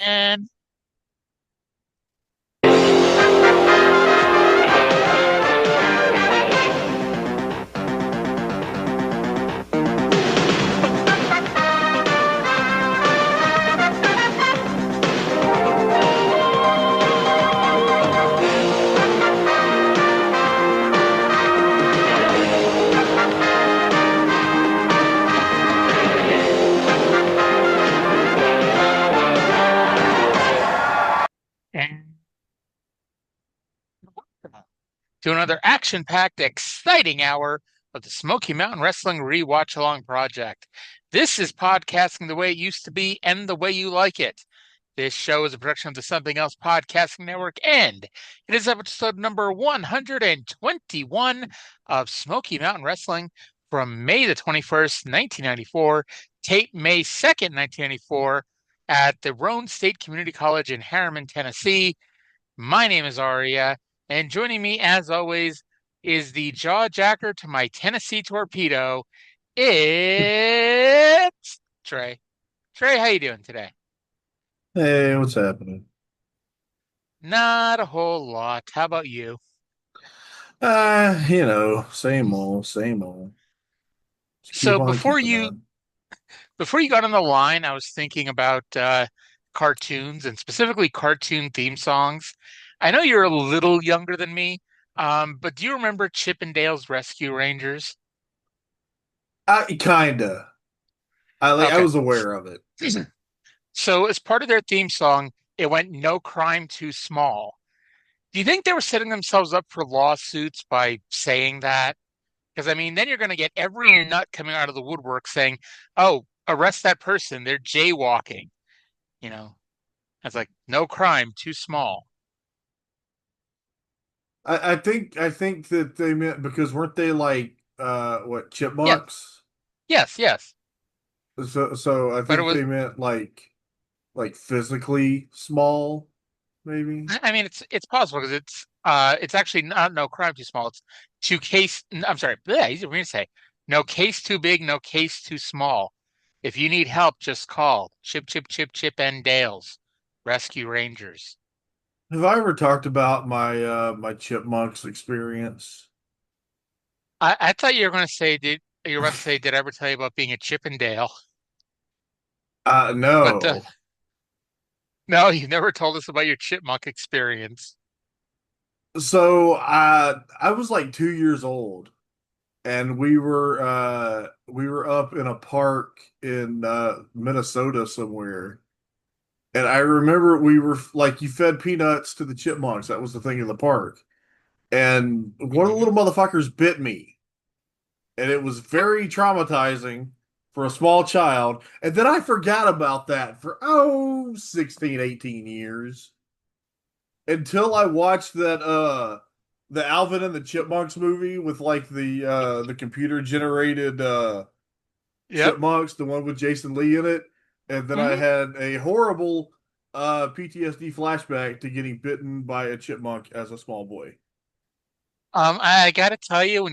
And and to another action-packed, exciting hour of the Smoky Mountain Wrestling Rewatch Along Project. This is podcasting the way it used to be and the way you like it. This show is a production of the Something Else Podcasting Network, and it is episode number 121 of Smoky Mountain Wrestling from May the 21st, 1994, tape May 2nd, 1994, at the Roane State Community College in Harriman, Tennessee. My name is Arya, and joining me, as always, is the jaw jacker to my Tennessee torpedo. It's Trae. Trae, how you doing today? Hey, what's happening? Not a whole lot. How about you? Same old, same old. Just keep So on before keeping you on. before you got on the line, I was thinking about cartoons and specifically cartoon theme songs. I know you're a little younger than me, but do you remember Chip and Dale's Rescue Rangers? I kinda. I Okay. was aware of it. So, as part of their theme song, it went "No crime too small." Do you think they were setting themselves up for lawsuits by saying that? Because I mean, then you're going to get every nut coming out of the woodwork saying, "Oh, arrest that person. They're jaywalking." You know, it's like no crime too small. I think that they meant because weren't they like what Yeah, chipmunks? yes, yes. So I But it think was. they meant like physically small, maybe. I mean, it's possible because it's actually not no crime too small. It's two case. I'm sorry. Yeah, easy for me to say. No case too big, no case too small. If you need help, just call Chip, Chip, Chip, Chip and Dale's Rescue Rangers. Have I ever talked about my chipmunks experience? I thought you were going to say you were about to say did I ever tell you about being a Chip and Dale? But No. no, you never told us about your chipmunk experience. So I was like 2 years old, and we were up in a park in Minnesota somewhere. And I remember we were like you fed peanuts to the chipmunks. That was the thing in the park. And one of the Hmm. little motherfuckers bit me, and it was very traumatizing for a small child. And then I forgot about that for 16, 18 years until I watched that the Alvin and the Chipmunks movie with like the computer generated Yep. chipmunks, the one with Jason Lee in it. And then I Hmm. had a horrible PTSD flashback to getting bitten by a chipmunk as a small boy. I gotta tell you,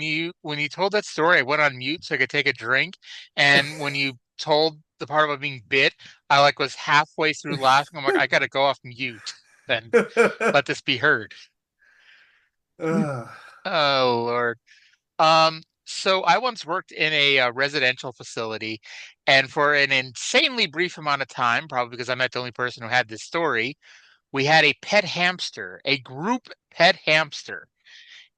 when you told that story, I went on mute so I could take a drink. And when you told the part about being bit, I like was halfway through laughing. I'm like, I gotta go off mute and let this be heard. uh, Oh Lord. So I once worked in a residential facility, and for an insanely brief amount of time, probably because I'm not the only person who had this story, we had a pet hamster, a group pet hamster.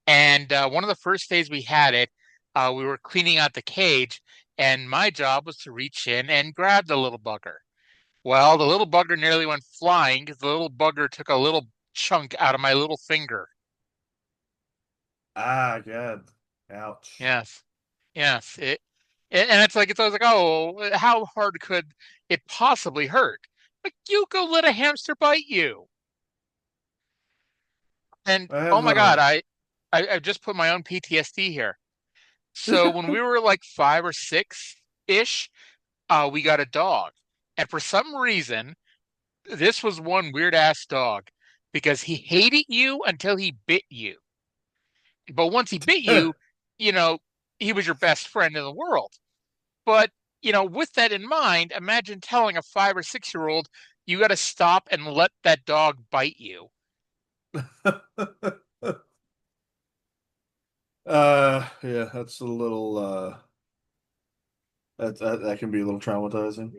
And one of the first days we had it, we were cleaning out the cage, and my job was to reach in and grab the little bugger. Well, the little bugger nearly went flying because the little bugger took a little chunk out of my little finger. God. Ouch. Yes, yes. And it's always like, oh, how hard could it possibly hurt? Like, you go let a hamster bite you. And I oh have my God, a I just put my own PTSD here. So when we were like 5 or 6-ish, we got a dog. And for some reason, this was one weird ass dog because he hated you until he bit you. But once he bit you, you know, he was your best friend in the world. But, with that in mind, imagine telling a 5 or 6-year old, you got to stop and let that dog bite you. Yeah, that's a little that can be a little traumatizing.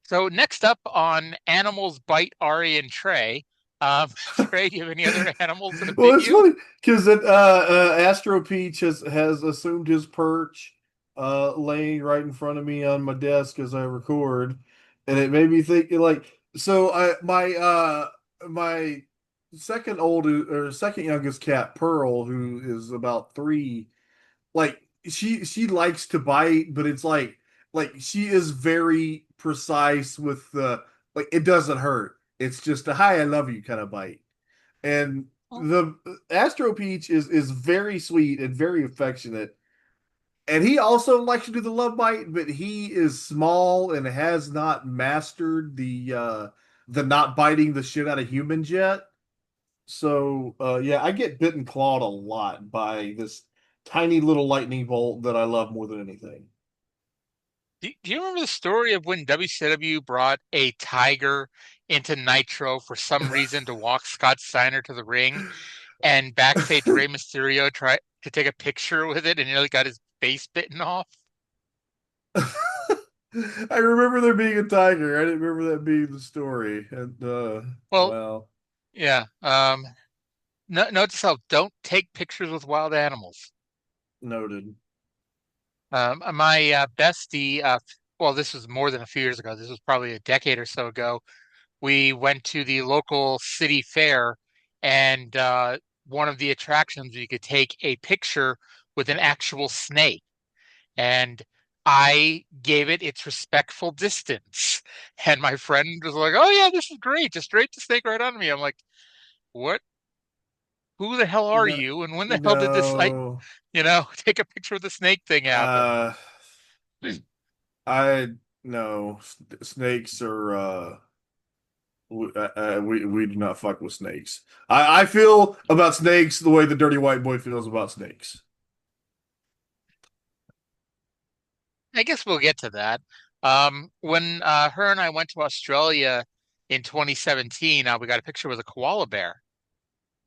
So next up on Animals Bite Arya and Trae. Trae, do you have any other animals that have Well, bit it's you? funny because Astro Peach has assumed his perch, laying right in front of me on my desk as I record, and it made me think like so. My second youngest cat, Pearl, who is about 3, like she likes to bite, but it's like she is very precise with the like it doesn't hurt. It's just a hi, I love you kind of bite. And Oh, the Astro Peach is very sweet and very affectionate. And he also likes to do the love bite, but he is small and has not mastered the not biting the shit out of humans yet. So yeah, I get bit and clawed a lot by this tiny little lightning bolt that I love more than anything. do you remember the story of when WCW brought a tiger into Nitro for some reason to walk Scott Steiner to the ring, and backstage Rey Mysterio tried to take a picture with it and nearly got his face bitten off? I remember there being a tiger. I didn't remember that being the story. And Well, wow, yeah. Note to self: don't take pictures with wild animals. noted. My bestie, well, this was more than a few years ago. This was probably a decade or so ago. We went to the local city fair, and one of the attractions you could take a picture with an actual snake. And I gave it its respectful distance. And my friend was like, "Oh yeah, this is great. Just drape the snake right onto me." I'm like, "What? Who the hell are No, you? And when the hell did this like, no. take a picture with the snake thing happen?" Uh, I no snakes are we do not fuck with snakes. I feel about snakes the way the dirty white boy feels about snakes. I guess we'll get to that. When her and I went to Australia in 2017, we got a picture with a koala bear.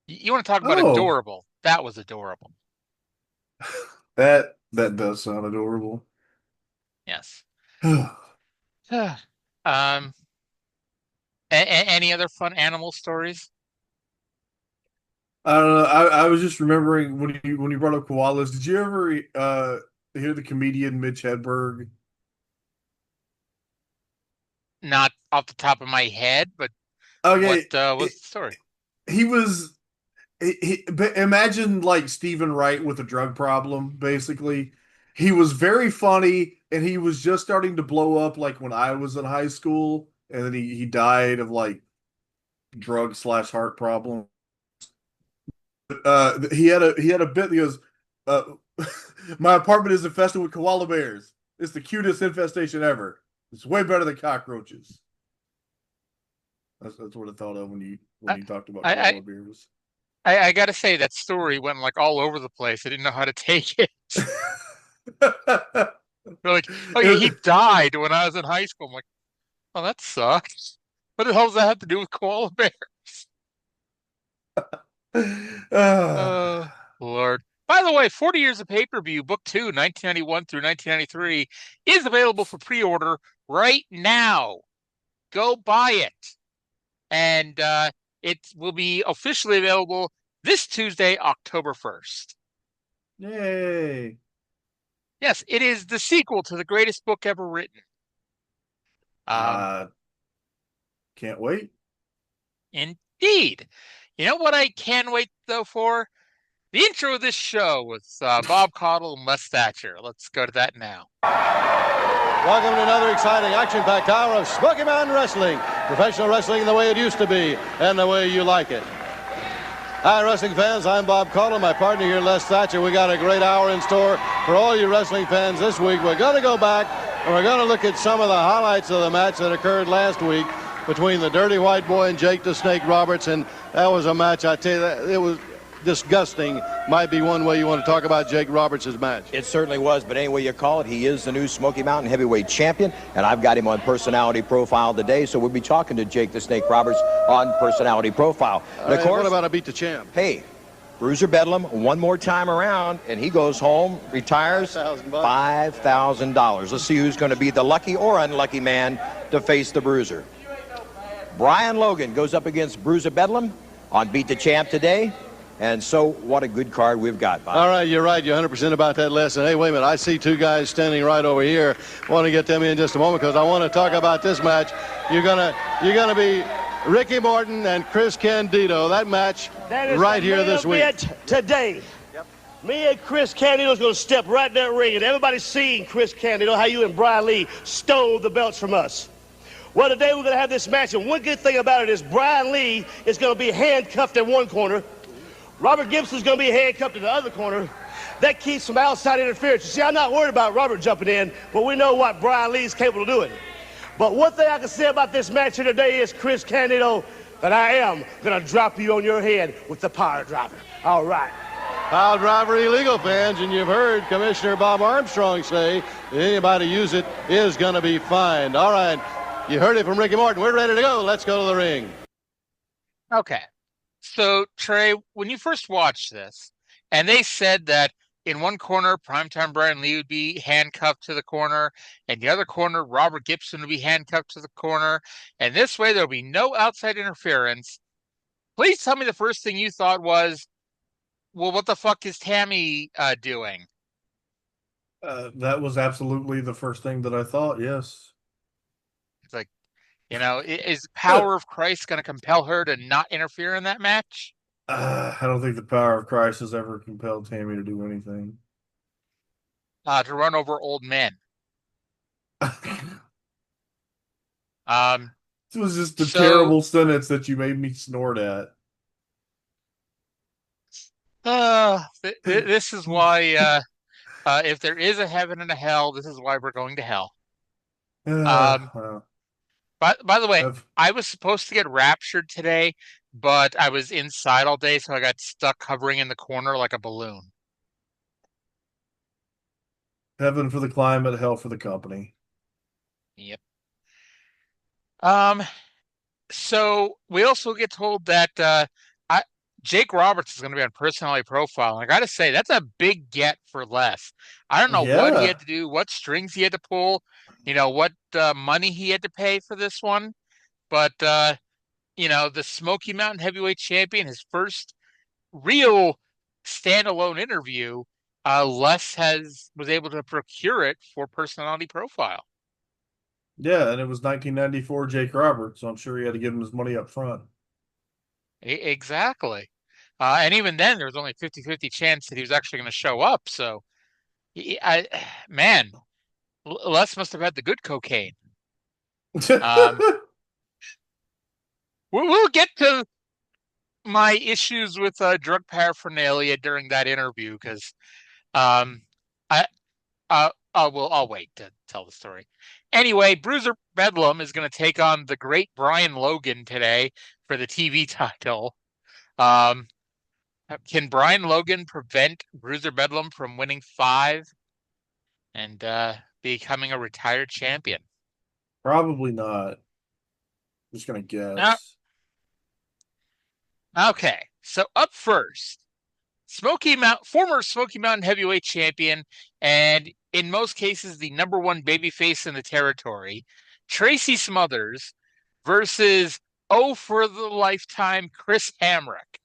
You want to talk about Oh, adorable? That was adorable. that does sound adorable. Yes. Um, any other fun animal stories? I don't know. I was just remembering when you brought up koalas. Did you ever hear the comedian Mitch Hedberg? Not off the top of my head, but what Okay, was the story? he was but imagine like Stephen Wright with a drug problem, basically. He was very funny and he was just starting to blow up like when I was in high school, and then he died of like drug slash heart problem. He had a bit. He goes, uh, "My apartment is infested with koala bears. It's the cutest infestation ever. It's way better than cockroaches." That's what I thought of when I, you talked about I, koala bears. I gotta say that story went like all over the place. I didn't know how to take it. They're like, "Oh yeah, he It- died when I was in high school." I'm like, "Oh, that sucks. What the hell does that have to do with koala bear?" uh, Oh, Lord. By the way, 40 Years of Pay-Per-View, Book 2, 1991 through 1993, is available for pre-order right now. Go buy it. And it will be officially available this Tuesday, October 1st. yay! Yes, it is the sequel to the greatest book ever written. Um, Uh, can't wait. Indeed. You know what I can wait, though, for? The intro of this show with Bob Caudle and Les Thatcher. Let's go to that now. Welcome to another exciting action-packed hour of Smoky Mountain Wrestling. Professional wrestling the way it used to be and the way you like it. Hi, wrestling fans. I'm Bob Caudle. My partner here, Les Thatcher. We got a great hour in store for all you wrestling fans this week. We're going to go back and we're going to look at some of the highlights of the match that occurred last week between the Dirty White Boy and Jake the Snake Roberts. And that was a match, I tell you, that disgusting might be one way you want to talk about Jake Roberts' match. It certainly was, but any way you call it, he is the new Smoky Mountain Heavyweight Champion, and I've got him on Personality Profile today, so we'll be talking to Jake the Snake Roberts on Personality Profile. And of course, what about a beat the champ? Hey, Bruiser Bedlam, one more time around, and he goes home, retires, $5,000. Let's see who's going to be the lucky or unlucky man to face the Bruiser. Brian Logan goes up against Bruiser Bedlam on Beat the Champ today. And so, what a good card we've got, Bob. All right, you're right. You're 100% about that lesson. Hey, wait a minute. I see two guys standing right over here. I want to get them in just a moment because I want to talk about this match. You're gonna be Ricky Morton and Chris Candido. That match right here this week. Today. Yep. Me and Chris Candido's going to step right in that ring, and everybody's seen Chris Candido, how you and Brian Lee stole the belts from us. Well, today we're going to have this match, and one good thing about it is Brian Lee is going to be handcuffed in one corner. Robert Gibson's going to be handcuffed in the other corner. That keeps some outside interference. You see, I'm not worried about Robert jumping in, but we know what Brian Lee's capable of doing. But one thing I can say about this match here today is, Chris Candido, that I am going to drop you on your head with the power driver. All right. Power driver illegal, fans, and you've heard Commissioner Bob Armstrong say that anybody use it is going to be fined. All right. You heard it from Ricky Morton. We're ready to go. Let's go to the ring. Okay. So, Trae, when you first watched this, and they said that in one corner, Primetime Brian Lee would be handcuffed to the corner, and the other corner, Robert Gibson would be handcuffed to the corner, and this way there'll be no outside interference. Please tell me the first thing you thought was, well, what the fuck is Tammy doing? That was absolutely the first thing that I thought, yes. It's like, you know, is the power of Christ going to compel her to not interfere in that match? I don't think the power of Christ has ever compelled Tammy to do anything. To run over old men. This was just a terrible sentence that you made me snort at. This is why, if there is a heaven and a hell, this is why we're going to hell. By the way, I was supposed to get raptured today, but I was inside all day, so I got stuck hovering in the corner like a balloon. Heaven for the climate, hell for the company. Yep. So we also get told that Jake Roberts is going to be on Personality Profile. And I got to say, that's a big get for less. I don't know what he had to do, what strings he had to pull, you know, what money he had to pay for this one. But, you know, the Smoky Mountain Heavyweight Champion, his first real standalone interview, Les was able to procure it for Personality Profile. Yeah, and it was 1994 Jake Roberts, so I'm sure he had to give him his money up front. Exactly. And even then, there was only a 50-50 chance that he was actually going to show up. So, man, Les must have had the good cocaine. We'll get to my issues with drug paraphernalia during that interview because I'll wait to tell the story. Anyway, Bruiser Bedlam is going to take on the great Brian Logan today for the TV title. Can Brian Logan prevent Bruiser Bedlam from winning 5 and becoming a retired champion? Probably not. I'm just going to guess. Okay, so up first, former Smoky Mountain Heavyweight Champion, and in most cases the #1 babyface in the territory, Tracy Smothers versus for the lifetime Chris Hamrick.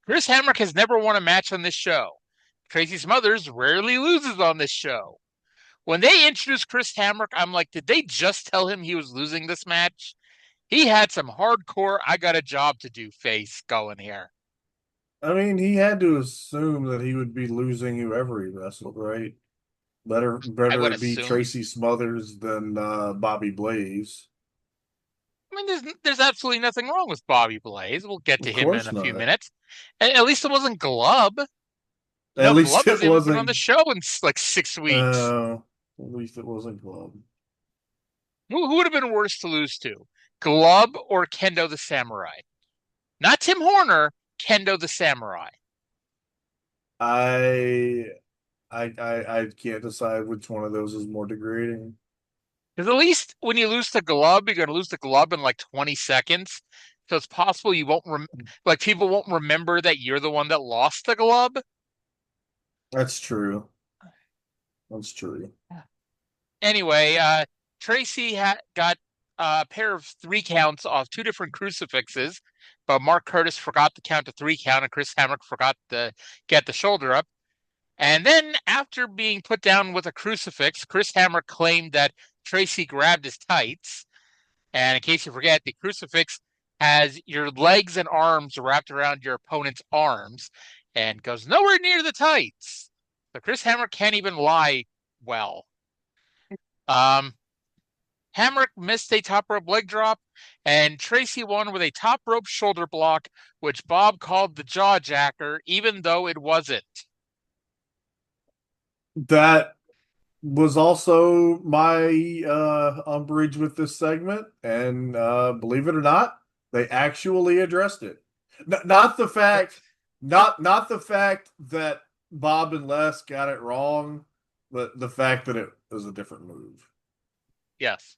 Chris Hamrick has never won a match on this show. Tracy Smothers rarely loses on this show. When they introduced Chris Hamrick, I'm like, did they just tell him he was losing this match? He had some hardcore, I got a job to do face going here. I mean, he had to assume that he would be losing whoever he wrestled, right? Better it be Tracy Smothers than Bobby Blaze. I mean, there's absolutely nothing wrong with Bobby Blaze. We'll get to him in a few minutes. At least it wasn't Glub. At least Glub it wasn't on the show in like 6 weeks. At least it wasn't Glub. Who would have been worse to lose to, Glub or Kendo the Samurai? Not Tim Horner, Kendo the Samurai? I can't decide which one of those is more degrading. Because at least when you lose the glove, you're going to lose the glove in like 20 seconds. So it's possible you won't people won't remember that you're the one that lost the glove. That's true. That's true. Anyway, Tracy got a pair of 3 counts off 2 different crucifixes, but Mark Curtis forgot to count the 3 count, and Chris Hamrick forgot to get the shoulder up. And then, after being put down with a crucifix, Chris Hamrick claimed that Tracy grabbed his tights. And in case you forget, the crucifix has your legs and arms wrapped around your opponent's arms and goes nowhere near the tights. So Chris Hamrick can't even lie well. Hamrick missed a top rope leg drop, and Tracy won with a top rope shoulder block, which Bob called the jaw jacker, even though it wasn't. That was also my umbrage with this segment, and believe it or not, they actually addressed it. Not the fact that Bob and Les got it wrong, but the fact that it was a different move. Yes.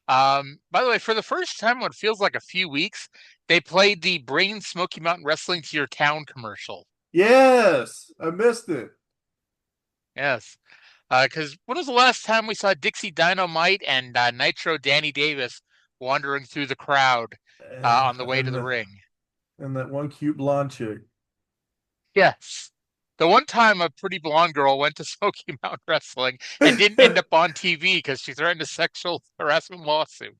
By the way, for the first time, what feels like a few weeks, they played the Bring Smoky Mountain Wrestling to Your Town commercial. Yes, I missed it. Yes. Because when was the last time we saw Dixie Dynamite and Nitro Danny Davis wandering through the crowd on the way to the ring? And that one cute blonde chick. Yes. The one time a pretty blonde girl went to Smoky Mountain Wrestling and didn't end up on TV because she threatened a sexual harassment lawsuit.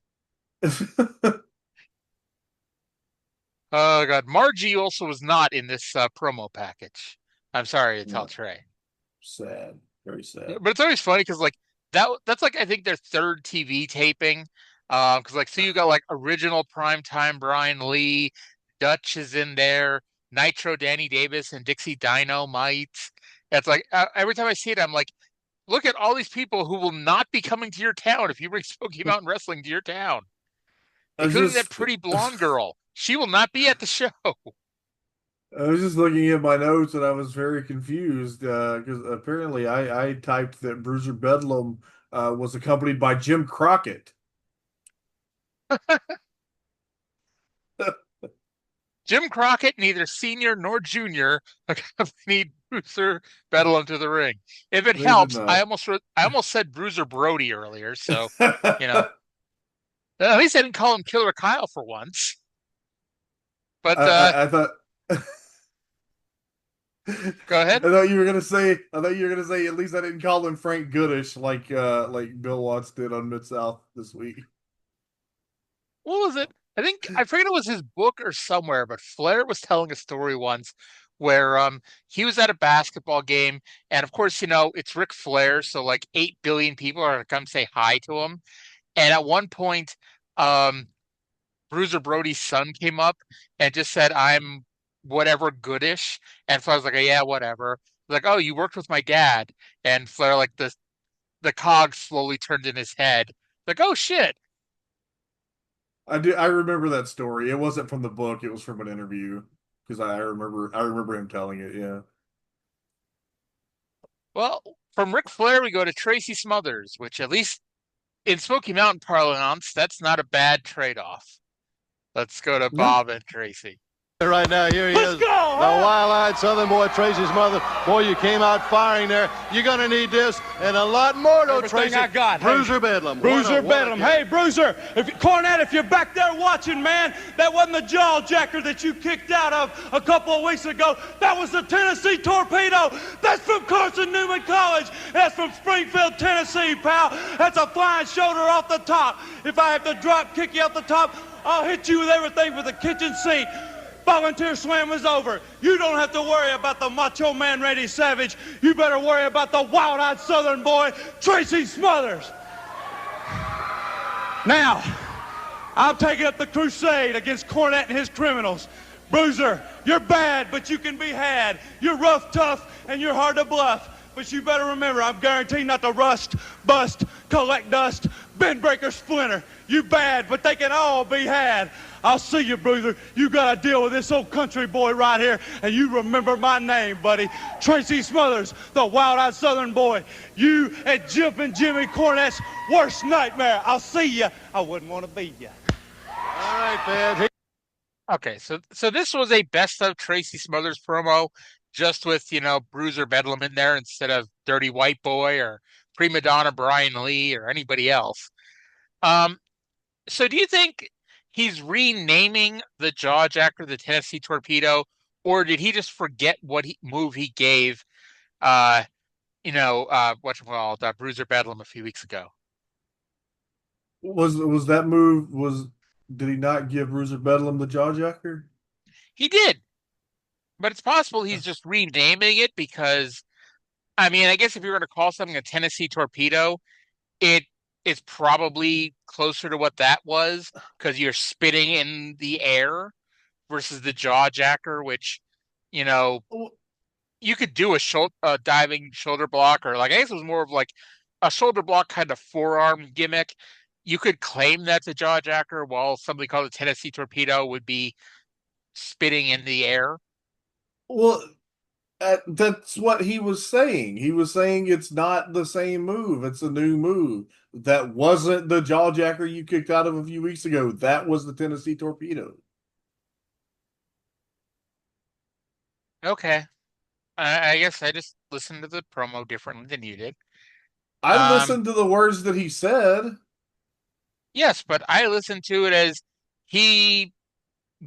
Oh, God. Margie also was not in this promo package. I'm sorry to tell Trae. Sad. Very sad. But it's always funny because, like, that's like, I think, their 3rd TV taping. Because, like, so you got, like, original Primetime Brian Lee, Dutch is in there, Nitro Danny Davis, and Dixie Dynamite. It's like, every time I see it, I'm like, look at all these people who will not be coming to your town if you bring Smoky Mountain Wrestling to your town. Including that pretty blonde girl. She will not be at the show. I was just looking at my notes and I was very confused because apparently I typed that Bruiser Bedlam was accompanied by Jim Crockett. Jim Crockett, neither senior nor junior, accompanied Bruiser Bedlam to the ring. If it helps, I almost said Bruiser Brody earlier, so you know. At least I didn't call him Killer Kyle for once. But I thought. Go ahead. I thought you were gonna say. At least I didn't call him Frank Goodish like Bill Watts did on Mid-South this week. What was it? I forget it was his book or somewhere, but Flair was telling a story once where he was at a basketball game, and of course, you know, it's Ric Flair, so like 8 billion people are gonna come say hi to him. And at one point, Bruiser Brody's son came up and just said, "I'm whatever Goodish," and Flair's like, "Yeah, whatever." Like, "Oh, you worked with my dad," and Flair, like, the cog slowly turned in his head, like, "Oh shit." I remember that story. It wasn't from the book; it was from an interview because I remember him telling it. Yeah. Well, from Ric Flair, we go to Tracy Smothers, which, at least in Smoky Mountain parlance, that's not a bad trade-off. Let's go to Bob and Tracy. Right now, here he is, the wild-eyed Southern boy, Tracy Smothers. Boy, you came out firing there. You're going to need this and a lot more, though, Tracy. I got. Bruiser Bedlam. Bruiser Bedlam. Hey, Bruiser, Cornette, if you're back there watching, man, that wasn't the jaw jacker that you kicked out of a couple of weeks ago. That was the Tennessee Torpedo. That's from Carson Newman College. That's from Springfield, Tennessee, pal. That's a flying shoulder off the top. If I have to drop kick you off the top, I'll hit you with everything for the kitchen sink. Volunteer slam is over. You don't have to worry about the Macho Man Randy Savage. You better worry about the wild-eyed Southern boy, Tracy Smothers. Now, I'm taking up the crusade against Cornette and his criminals. Bruiser, you're bad, but you can be had. You're rough, tough, and you're hard to bluff. But you better remember, I'm guaranteed not to rust, bust, collect dust, bend, break, or splinter. You bad, but they can all be had. I'll see you, Bruiser. You got to deal with this old country boy right here, and you remember my name, buddy. Tracy Smothers, the wild-eyed Southern boy. You and Jumpin' Jimmy Cornette's worst nightmare. I'll see you. I wouldn't want to be you. All right, fans. Okay, so this was a best of Tracy Smothers promo, just with, Bruiser Bedlam in there instead of Dirty White Boy or Prima Donna Brian Lee or anybody else. So do you think he's renaming the Jawjacker the Tennessee Torpedo, or did he just forget what move he gave, Bruiser Bedlam a few weeks ago? Was that move, did he not give Bruiser Bedlam the Jawjacker? He did. But it's possible he's just renaming it because, I guess if you were going to call something a Tennessee Torpedo, it is probably closer to what that was because you're spitting in the air versus the Jawjacker, which, you could do a diving shoulder block, or I guess it was more of like a shoulder block kind of forearm gimmick. You could claim that's a Jawjacker while somebody called a Tennessee Torpedo would be spitting in the air. Well, that's what he was saying. He was saying it's not the same move. It's a new move. That wasn't the Jawjacker you kicked out of a few weeks ago. That was the Tennessee Torpedo. Okay. I guess I just listened to the promo differently than you did. I listened to the words that he said. Yes, but I listened to it as he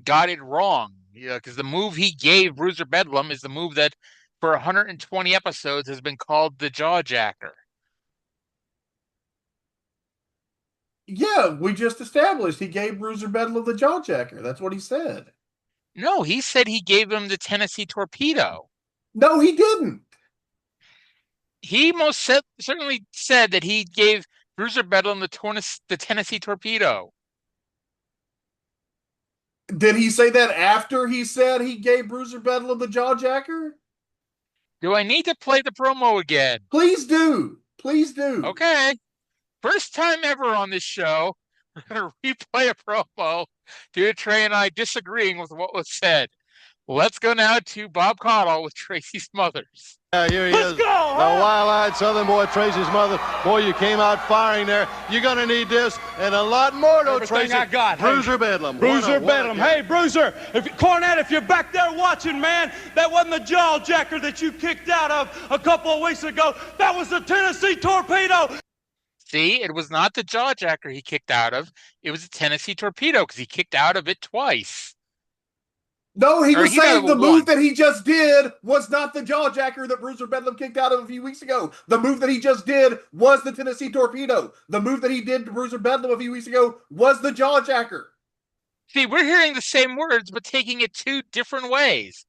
got it wrong. Because the move he gave Bruiser Bedlam is the move that for 120 episodes has been called the Jawjacker. Yeah, we just established he gave Bruiser Bedlam the Jawjacker. That's what he said. No, he said he gave him the Tennessee Torpedo. No, he didn't. He certainly said that he gave Bruiser Bedlam the Tennessee Torpedo. Did he say that after he said he gave Bruiser Bedlam the Jawjacker? Do I need to play the promo again? Please do. Please do. Okay. First time ever on this show, we're going to replay a promo due to Trae and I disagreeing with what was said. Let's go now to Bob Caudle with Tracy Smothers. Yeah, here he is, the wild-eyed Southern boy, Tracy Smothers. Boy, you came out firing there. You're going to need this and a lot more, though, Everything Tracy. I got. Bruiser Bedlam. Bruiser Bedlam. Hey, Bruiser, Cornette, if you're back there watching, man, that wasn't the Jawjacker that you kicked out of a couple of weeks ago. That was the Tennessee Torpedo. See, it was not the Jawjacker he kicked out of. It was the Tennessee Torpedo because he kicked out of it twice. No, he was saying the move that he just did was not the Jawjacker that Bruiser Bedlam kicked out of a few weeks ago. The move that he just did was the Tennessee Torpedo. The move that he did to Bruiser Bedlam a few weeks ago was the Jawjacker. See, we're hearing the same words, but taking it two different ways.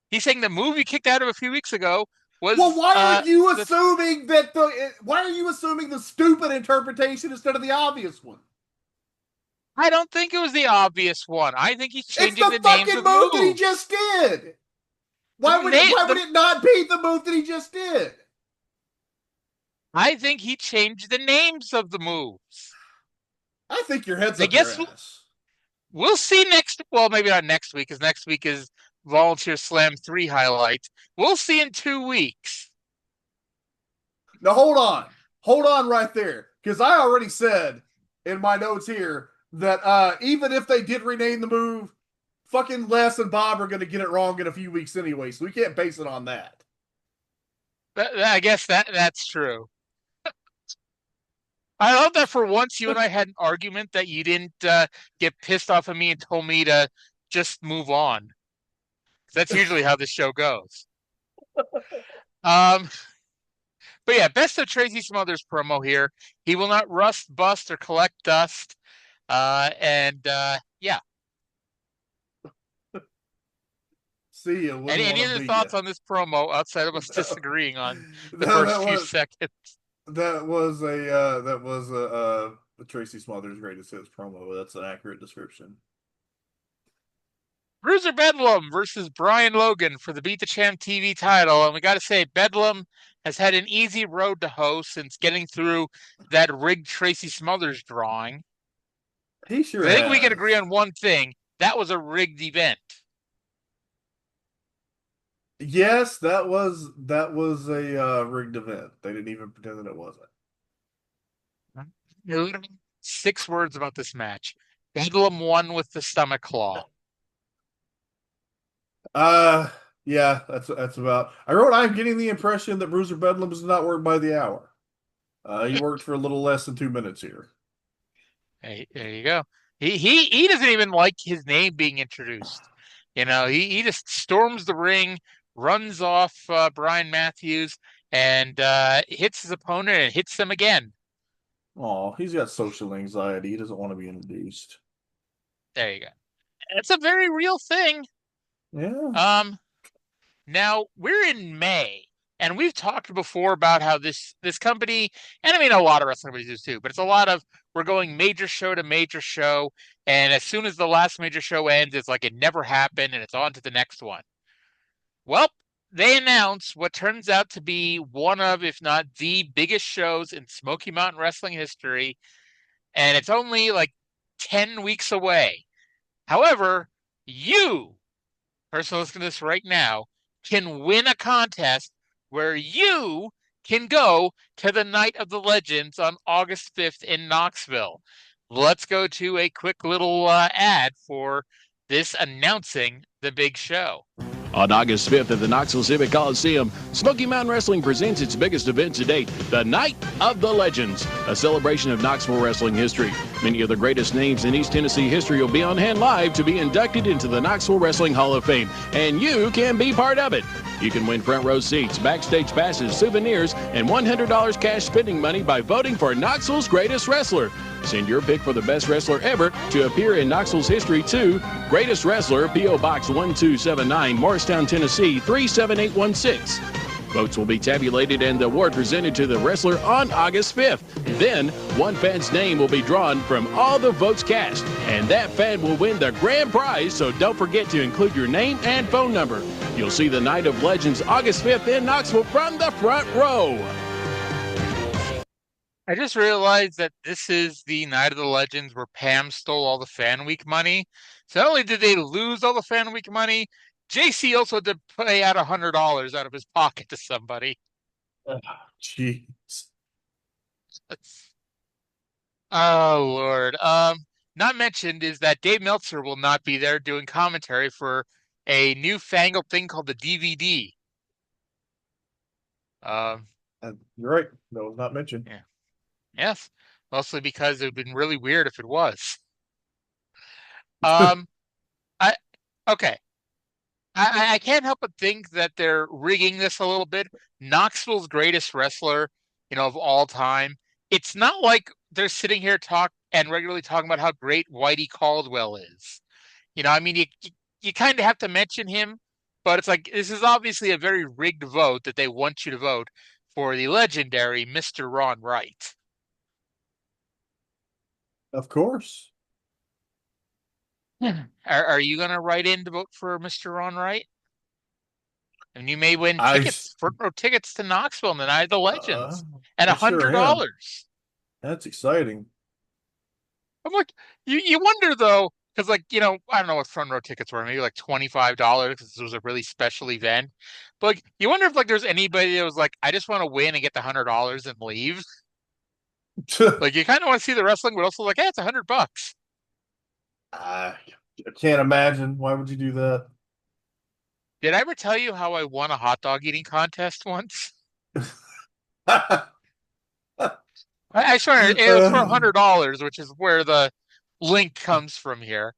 He's saying the move he kicked out of a few weeks ago was... Well, why are you assuming why are you assuming the stupid interpretation instead of the obvious one? I don't think it was the obvious one. I think he's changing the names of It's the fucking move that he just did. Why would it not be the move that he just did? I think he changed the names of the moves. I think your head's up your ass. We'll see maybe not next week, because next week is Volunteer Slam 3 highlight. We'll see in 2 weeks. Now, hold on. Hold on right there. Because I already said in my notes here that even if they did rename the move, fucking Les and Bob are going to get it wrong in a few weeks anyway, so we can't base it on that. I guess that's true. I love that for once you and I had an argument that you didn't get pissed off at me and told me to just move on. That's usually how this show goes. But yeah, best of Tracy Smothers promo here. He will not rust, bust, or collect dust. Yeah. See you. Any other thoughts on this promo outside of us disagreeing on the first few seconds? That was a Tracy Smothers greatest hits promo. That's an accurate description. Bruiser Bedlam versus Brian Logan for the Beat the Champ TV title. And we got to say, Bedlam has had an easy road to hoe since getting through that rigged Tracy Smothers drawing. He sure I think we can has. agree on one thing. That was a rigged event. Yes, that was a rigged event. They didn't even pretend that it wasn't. 6 words about this match. Bedlam won with the stomach claw. Uh, yeah, that's about. I wrote. I'm getting the impression that Bruiser Bedlam is not worked by the hour. He worked for a little less than 2 minutes here. Hey, there you go. He doesn't even like his name being introduced. He just storms the ring, runs off Brian Matthews, and hits his opponent and hits them again. Oh, he's got social anxiety. He doesn't want to be introduced. There you go. It's a very real thing. Yeah. Now we're in May, and we've talked before about how this company, and I mean a lot of wrestling companies do too, but it's a lot of we're going major show to major show, and as soon as the last major show ends, it's like it never happened, and it's on to the next one. Well, they announced what turns out to be one of, if not the biggest shows in Smoky Mountain Wrestling history, and it's only like 10 weeks away. However, you, person listening to this right now, can win a contest where you can go to the Night of the Legends on August 5th in Knoxville. Let's go to a quick little ad for this announcing the big show. On August 5th at the Knoxville Civic Coliseum, Smoky Mountain Wrestling presents its biggest event to date, the Night of the Legends, a celebration of Knoxville wrestling history. Many of the greatest names in East Tennessee history will be on hand live to be inducted into the Knoxville Wrestling Hall of Fame, and you can be part of it. You can win front row seats, backstage passes, souvenirs, and $100 cash spending money by voting for Knoxville's greatest wrestler. Send your pick for the best wrestler ever to appear in Knoxville's history to Greatest Wrestler, P.O. Box 1279, Morristown, Tennessee 37816. Votes will be tabulated and the award presented to the wrestler on August 5th. Then, one fan's name will be drawn from all the votes cast, and that fan will win the grand prize, so don't forget to include your name and phone number. You'll see the Night of Legends August 5th in Knoxville from the front row. I just realized that this is the Night of the Legends where Pam stole all the Fan Week money. So not only did they lose all the Fan Week money, JC also had to pay out $100 out of his pocket to somebody. Oh, jeez. Oh, Lord. Not mentioned is that Dave Meltzer will not be there doing commentary for a newfangled thing called the DVD. You're right. That was not mentioned. Yeah. Yes, mostly because it would have been really weird if it was. I okay. I can't help but think that they're rigging this a little bit. Knoxville's greatest wrestler, of all time. It's not like they're sitting here regularly talking about how great Whitey Caldwell is. I mean, you kind of have to mention him, but it's like this is obviously a very rigged vote that they want you to vote for the legendary Mr. Ron Wright. Of course. Are you going to write in to vote for Mr. Ron Wright? And you may win front row tickets to Knoxville and the Night of the Legends at $100. That's exciting. I'm like, you wonder though, because I don't know what front row tickets were, maybe like $25 because this was a really special event. But you wonder if there's anybody that was like, I just want to win and get the $100 and leave. You kind of want to see the wrestling, but also hey, it's $100. I can't imagine. Why would you do that? Did I ever tell you how I won a hot dog eating contest once? I swear it was for $100, which is where the link comes from here.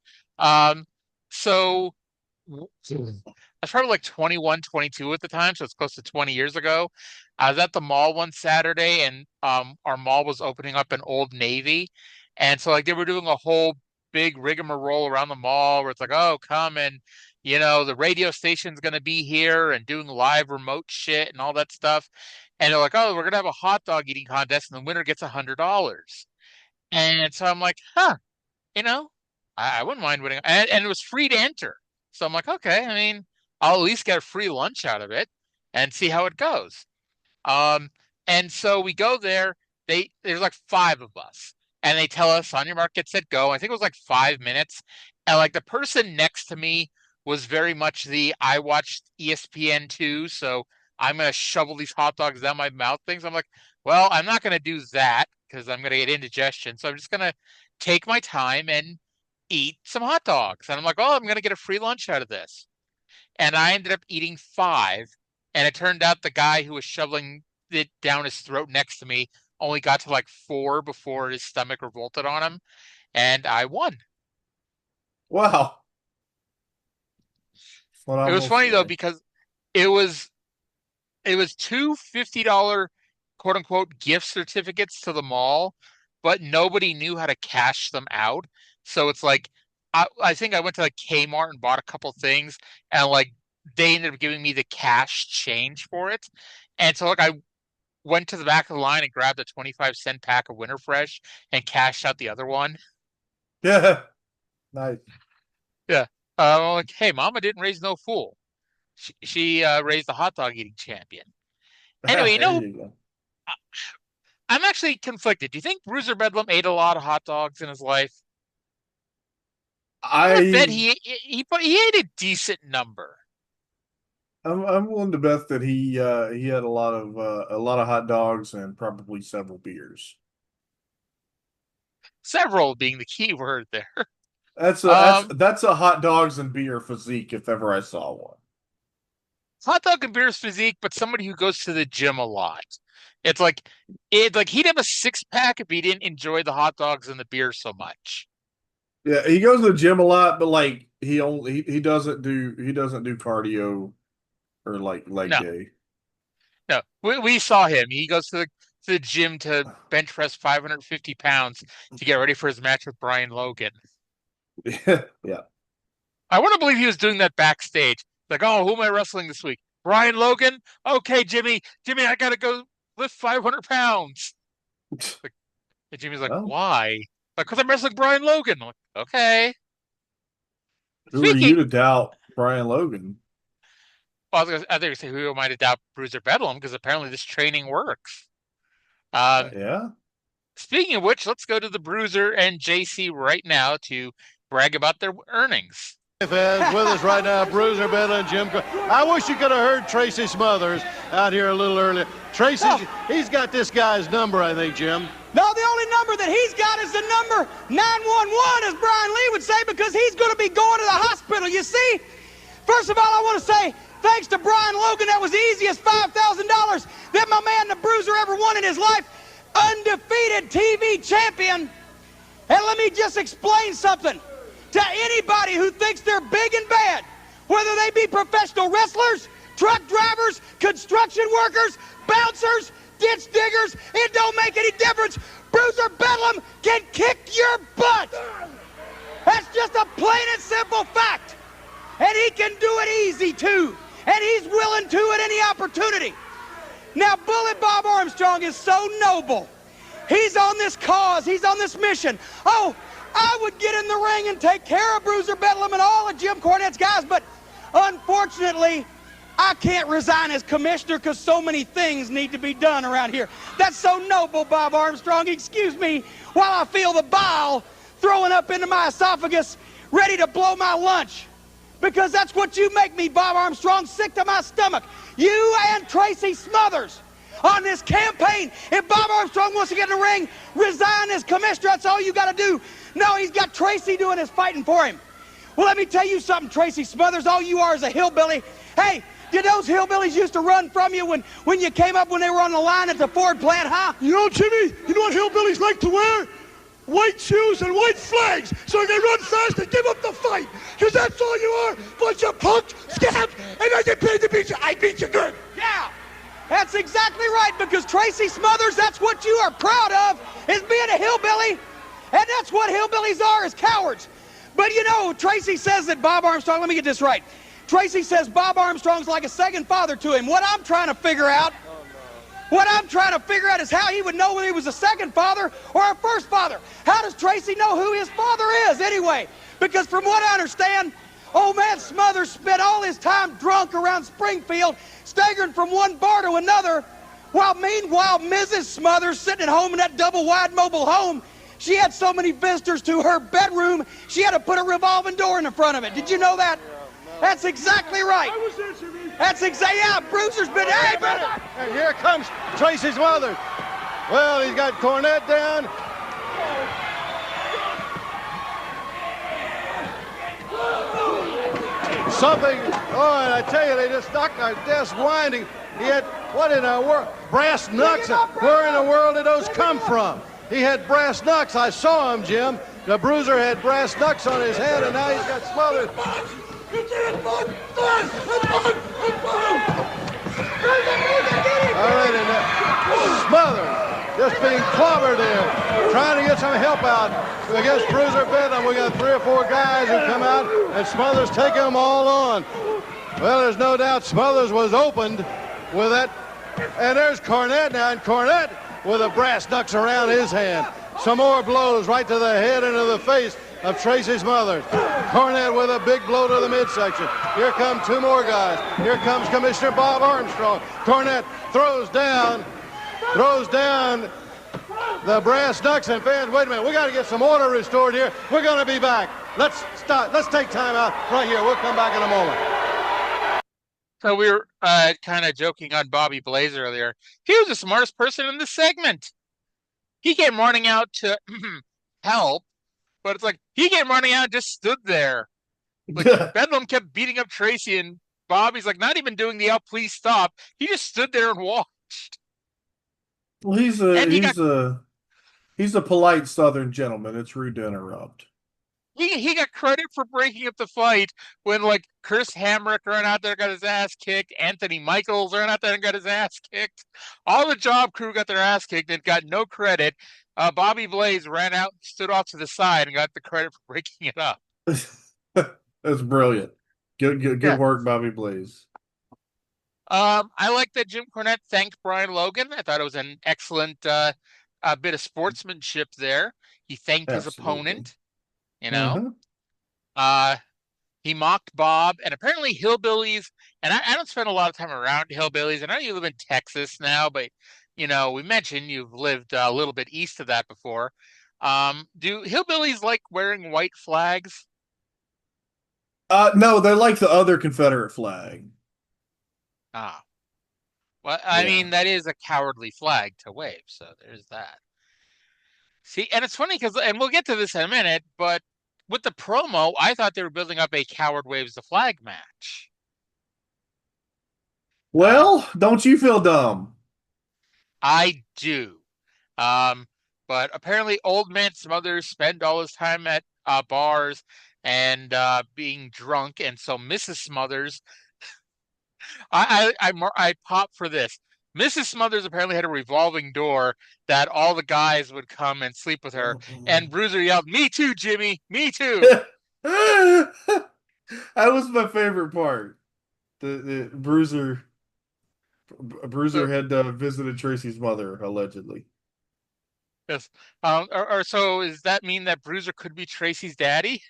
So I was probably like 21, 22 at the time, so it's close to 20 years ago. I was at the mall one Saturday, and our mall was opening up in Old Navy, and so they were doing a whole big rigmarole around the mall where it's like, oh, come and the radio station's going to be here and doing live remote shit and all that stuff. And they're like, oh, we're going to have a hot dog eating contest and the winner gets $100. And so I'm like, I wouldn't mind winning. And it was free to enter. So I'm like, okay, I mean, I'll at least get a free lunch out of it and see how it goes. And so we go there. There's like 5 of us. and they tell us on your mark, get set, go. I think it was like 5 minutes. And like the person next to me was very much I watched ESPN2, so I'm going to shovel these hot dogs down my mouth things. I'm like, well, I'm not going to do that because I'm going to get indigestion. So I'm just going to take my time and eat some hot dogs. And I'm like, oh, I'm going to get a free lunch out of this. And I ended up eating 5. And it turned out the guy who was shoveling it down his throat next to me only got to like 4 before his stomach revolted on him. And I won. Wow. It was funny though, because it was 2 $50 quote unquote gift certificates to the mall, but nobody knew how to cash them out. So it's like, I think I went to like Kmart and bought a couple things, and like they ended up giving me the cash change for it. And so like I went to the back of the line and grabbed a 25-cent pack of Winter Fresh and cashed out the other one. Yeah. Nice. Yeah. Like, hey, Mama didn't raise no fool. She raised a hot dog eating champion. Anyway, I'm actually conflicted. Do you think Bruiser Bedlam ate a lot of hot dogs in his life? I bet he ate a decent number. I'm willing to bet that he had a lot of hot dogs and probably several beers. Several being the key word there. That's a hot dogs and beer physique if ever I saw one. Hot dog and beer's physique, but somebody who goes to the gym a lot. It's like he'd have a 6-pack if he didn't enjoy the hot dogs and the beer so much. Yeah, he goes to the gym a lot, but like he doesn't do cardio or like leg day. No, we saw him. He goes to the gym to bench press 550 pounds to get ready for his match with Brian Logan. Yeah. I want to believe he was doing that backstage. Like, oh, who am I wrestling this week? Brian Logan? Okay, Jimmy, I got to go lift 500 pounds. Like, and Jimmy's like, why? Like, because I'm wrestling Brian Logan. I'm like, okay. Who are you to doubt Brian Logan? Well, I was going to say, who am I to doubt Bruiser Bedlam? Because apparently this training works. Yeah. Speaking of which, let's go to the Bruiser and JC right now to brag about their earnings. Fans with us right now, Bruiser Bedlam and Jim. I wish you could have heard Tracy Smothers out here a little earlier. Tracy, he's got this guy's number, I think, Jim. No, the only number that he's got is the number 911, as Brian Lee would say, because he's going to be going to the hospital. You see, first of all, I want to say thanks to Brian Logan. That was the easiest $5,000 that my man, the Bruiser, ever won in his life. Undefeated TV champion. And let me just explain something to anybody who thinks they're big and bad, whether they be professional wrestlers, truck drivers, construction workers, bouncers, ditch diggers, it don't make any difference. Bruiser Bedlam can kick your butt. That's just a plain and simple fact. And he can do it easy too. And he's willing to at any opportunity. Now, Bullet Bob Armstrong is so noble. He's on this cause. He's on this mission. Oh, I would get in the ring and take care of Bruiser Bedlam and all of Jim Cornette's guys, but unfortunately, I can't resign as commissioner because so many things need to be done around here. That's so noble, Bob Armstrong. Excuse me while I feel the bile throwing up into my esophagus, ready to blow my lunch. Because that's what you make me, Bob Armstrong, sick to my stomach. You and Tracy Smothers on this campaign. If Bob Armstrong wants to get in the ring, resign as commissioner, that's all you got to do. No, he's got Tracy doing his fighting for him. Well, let me tell you something, Tracy Smothers. All you are is a hillbilly. Hey, did those hillbillies used to run from you when you came up when they were on the line at the Ford plant, huh? You know, Jimmy, you know what hillbillies like to wear? White shoes and white flags so they run fast and give up the fight. Because that's all you are, bunch of punks, scabs, and I get paid to beat you. I beat you good. Yeah, that's exactly right, because Tracy Smothers, that's what you are proud of, is being a hillbilly. And that's what hillbillies are, is cowards. But you know, Tracy says that Bob Armstrong, let me get this right. Tracy says Bob Armstrong's like a second father to him. What I'm trying to figure out is how he would know whether he was a second father or a first father. How does Tracy know who his father is anyway? Because from what I understand, old man Smothers spent all his time drunk around Springfield, staggering from one bar to another, while meanwhile Mrs. Smothers, sitting at home in that double-wide mobile home, She had so many visitors to her bedroom, she had to put a revolving door in the front of it. Did you know that? That's exactly right. That's exactly, yeah, Bruiser's been, hey, brother. And here comes Tracy Smothers. Well, he's got Cornette down. Something, oh, and I tell you, they just knocked our desk winding. He had, what in the world? Brass knucks. Where in the world did those come from? He had brass knucks. I saw him, Jim. The Bruiser had brass knucks on his head, and now he's got Smothers. All right, and Smothers just being clobbered there, trying to get some help out against Bruiser Bedlam. We got 3 or 4 guys who come out, and Smothers taking them all on. Well, there's no doubt Smothers was opened with that. And there's Cornette now, and Cornette with the brass knucks around his hand. Some more blows right to the head and to the face of Tracy Smothers. Cornette with a big blow to the midsection. Here come 2 more guys. Here comes Commissioner Bob Armstrong. Cornette throws down the brass knucks, and fans, wait a minute, we got to get some order restored here. We're going to be back. Let's stop. Let's take time out right here. We'll come back in a moment. So we were kind of joking on Bobby Blaze earlier. He was the smartest person in this segment. He came running out to help, but it's like he came running out and just stood there. Like Bedlam kept beating up Tracy, and Bobby's like not even doing the "oh, please stop." He just stood there and watched. Well, he's a polite Southern gentleman. It's rude to interrupt. He got credit for breaking up the fight when, like, Chris Hamrick ran out there and got his ass kicked. Anthony Michaels ran out there and got his ass kicked. All the job crew got their ass kicked and got no credit. Bobby Blaze ran out, stood off to the side, and got the credit for breaking it up. That's brilliant. Good work, Bobby Blaze. I like that Jim Cornette thanked Brian Logan. I thought it was an excellent bit of sportsmanship there. He thanked his opponent. You know, he mocked Bob, and apparently hillbillies, and I don't spend a lot of time around hillbillies. I know you live in Texas now, but, you know, we mentioned you've lived a little bit east of that before. Do hillbillies like wearing white flags? No, they like the other Confederate flag. Ah. Well, I mean, that is a cowardly flag to wave, so there's that. See, and it's funny because, and we'll get to this in a minute, but with the promo, I thought they were building up a coward waves the flag match. Well, don't you feel dumb? I do. But apparently Old Man Smothers spent all his time at bars and being drunk, and so Mrs. Smothers, I pop for this. Mrs. Smothers apparently had a revolving door that all the guys would come and sleep with her. And Bruiser yelled, "Me too, Jimmy. Me too." That was my favorite part. The Bruiser had visited Tracy's mother, allegedly. Yes. Or so does that mean that Bruiser could be Tracy's daddy?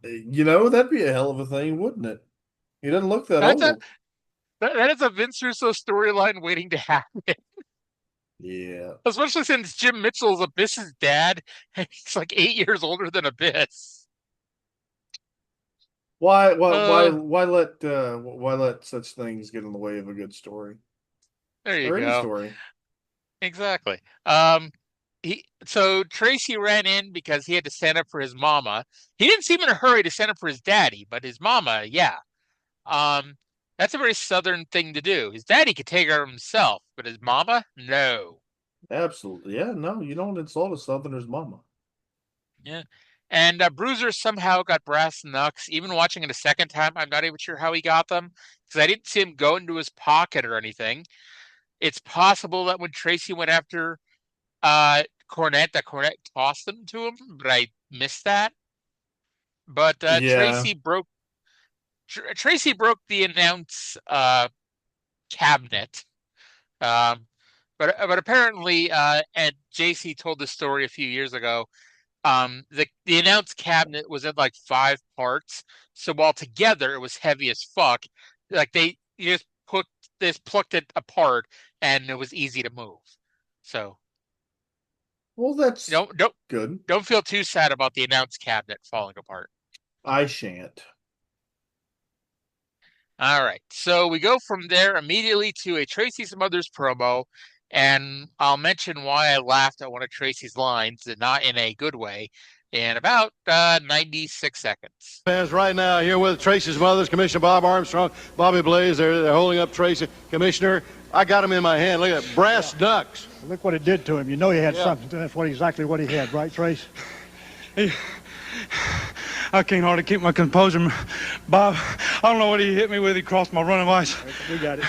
You know, that'd be a hell of a thing, wouldn't it? He doesn't look that old. That is a Vince Russo storyline waiting to happen. Yeah. Especially since Jim Mitchell's Abyss's dad, and he's like 8 years older than Abyss. Why let such things get in the way of a good story? There you or go. Any story. Exactly. So Tracy ran in because he had to stand up for his mama. He didn't seem in a hurry to stand up for his daddy, but his mama, yeah. That's a very Southern thing to do. His daddy could take care of himself, but his mama, no. Absolutely. Yeah, no, you don't insult a Southerner's mama. Yeah. And Bruiser somehow got brass knucks. Even watching it a second time, I'm not even sure how he got them, because I didn't see him go into his pocket or anything. It's possible that when Tracy went after Cornette, that Cornette tossed them to him, but I missed that. But Tracy broke the announce cabinet. But apparently, and JC told this story a few years ago, the announce cabinet was in like 5 parts. So while together it was heavy as fuck. Like they just plucked it apart and it was easy to move. So Well, that's Don't good. don't feel too sad about the announce cabinet falling apart. I shan't. All right. So we go from there immediately to a Tracy Smothers promo, and I'll mention why I laughed at one of Tracy's lines, and not in a good way, in about 96 seconds. Fans right now here with Tracy Smothers, Commissioner Bob Armstrong, Bobby Blaze. They're holding up Tracy. Commissioner, I got him in my hand. Look at that, brass ducks. Look what it did to him. You know he had something. That's exactly what he had, right, Trace? I can't hardly keep my composure. Bob, I don't know what he hit me with. He crossed my running ice. We got it.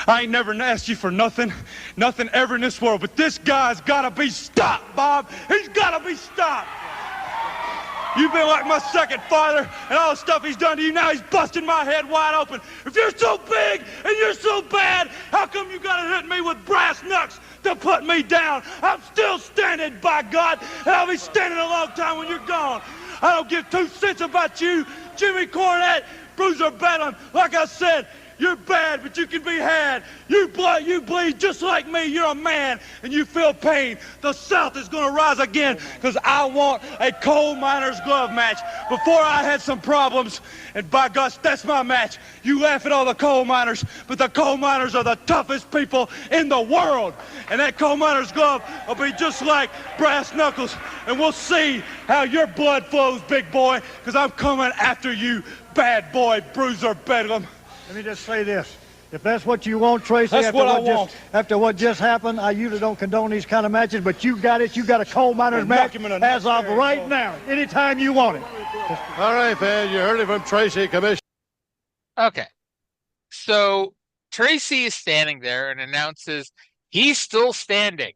I ain't never asked you for nothing ever in this world, but this guy's gotta be stopped, Bob. He's gotta be stopped. You've been like my second father, and all the stuff he's done to you, now he's busting my head wide open. If you're so big and you're so bad, how come you gotta hit me with brass knucks to put me down? I'm still standing, by God, and I'll be standing a long time when you're gone. I don't give 2 cents about you, Jimmy Cornette, Bruiser Bedlam. Like I said, you're bad, but you can be had. You bleed just like me. You're a man, and you feel pain. The South is going to rise again, because I want a coal miner's glove match. Before I had some problems, and by gosh, that's my match. You laugh at all the coal miners, but the coal miners are the toughest people in the world. And that coal miner's glove will be just like brass knuckles, and we'll see how your blood flows, big boy, because I'm coming after you, bad boy, Bruiser Bedlam. Let me just say this. If that's what you want, Tracy, After what just happened, I usually don't condone these kind of matches, but you got it. You got a coal miner's match as of right now, anytime you want it. All right, fans, you heard it from Tracy, Commissioner. Okay. So Tracy is standing there and announces he's still standing.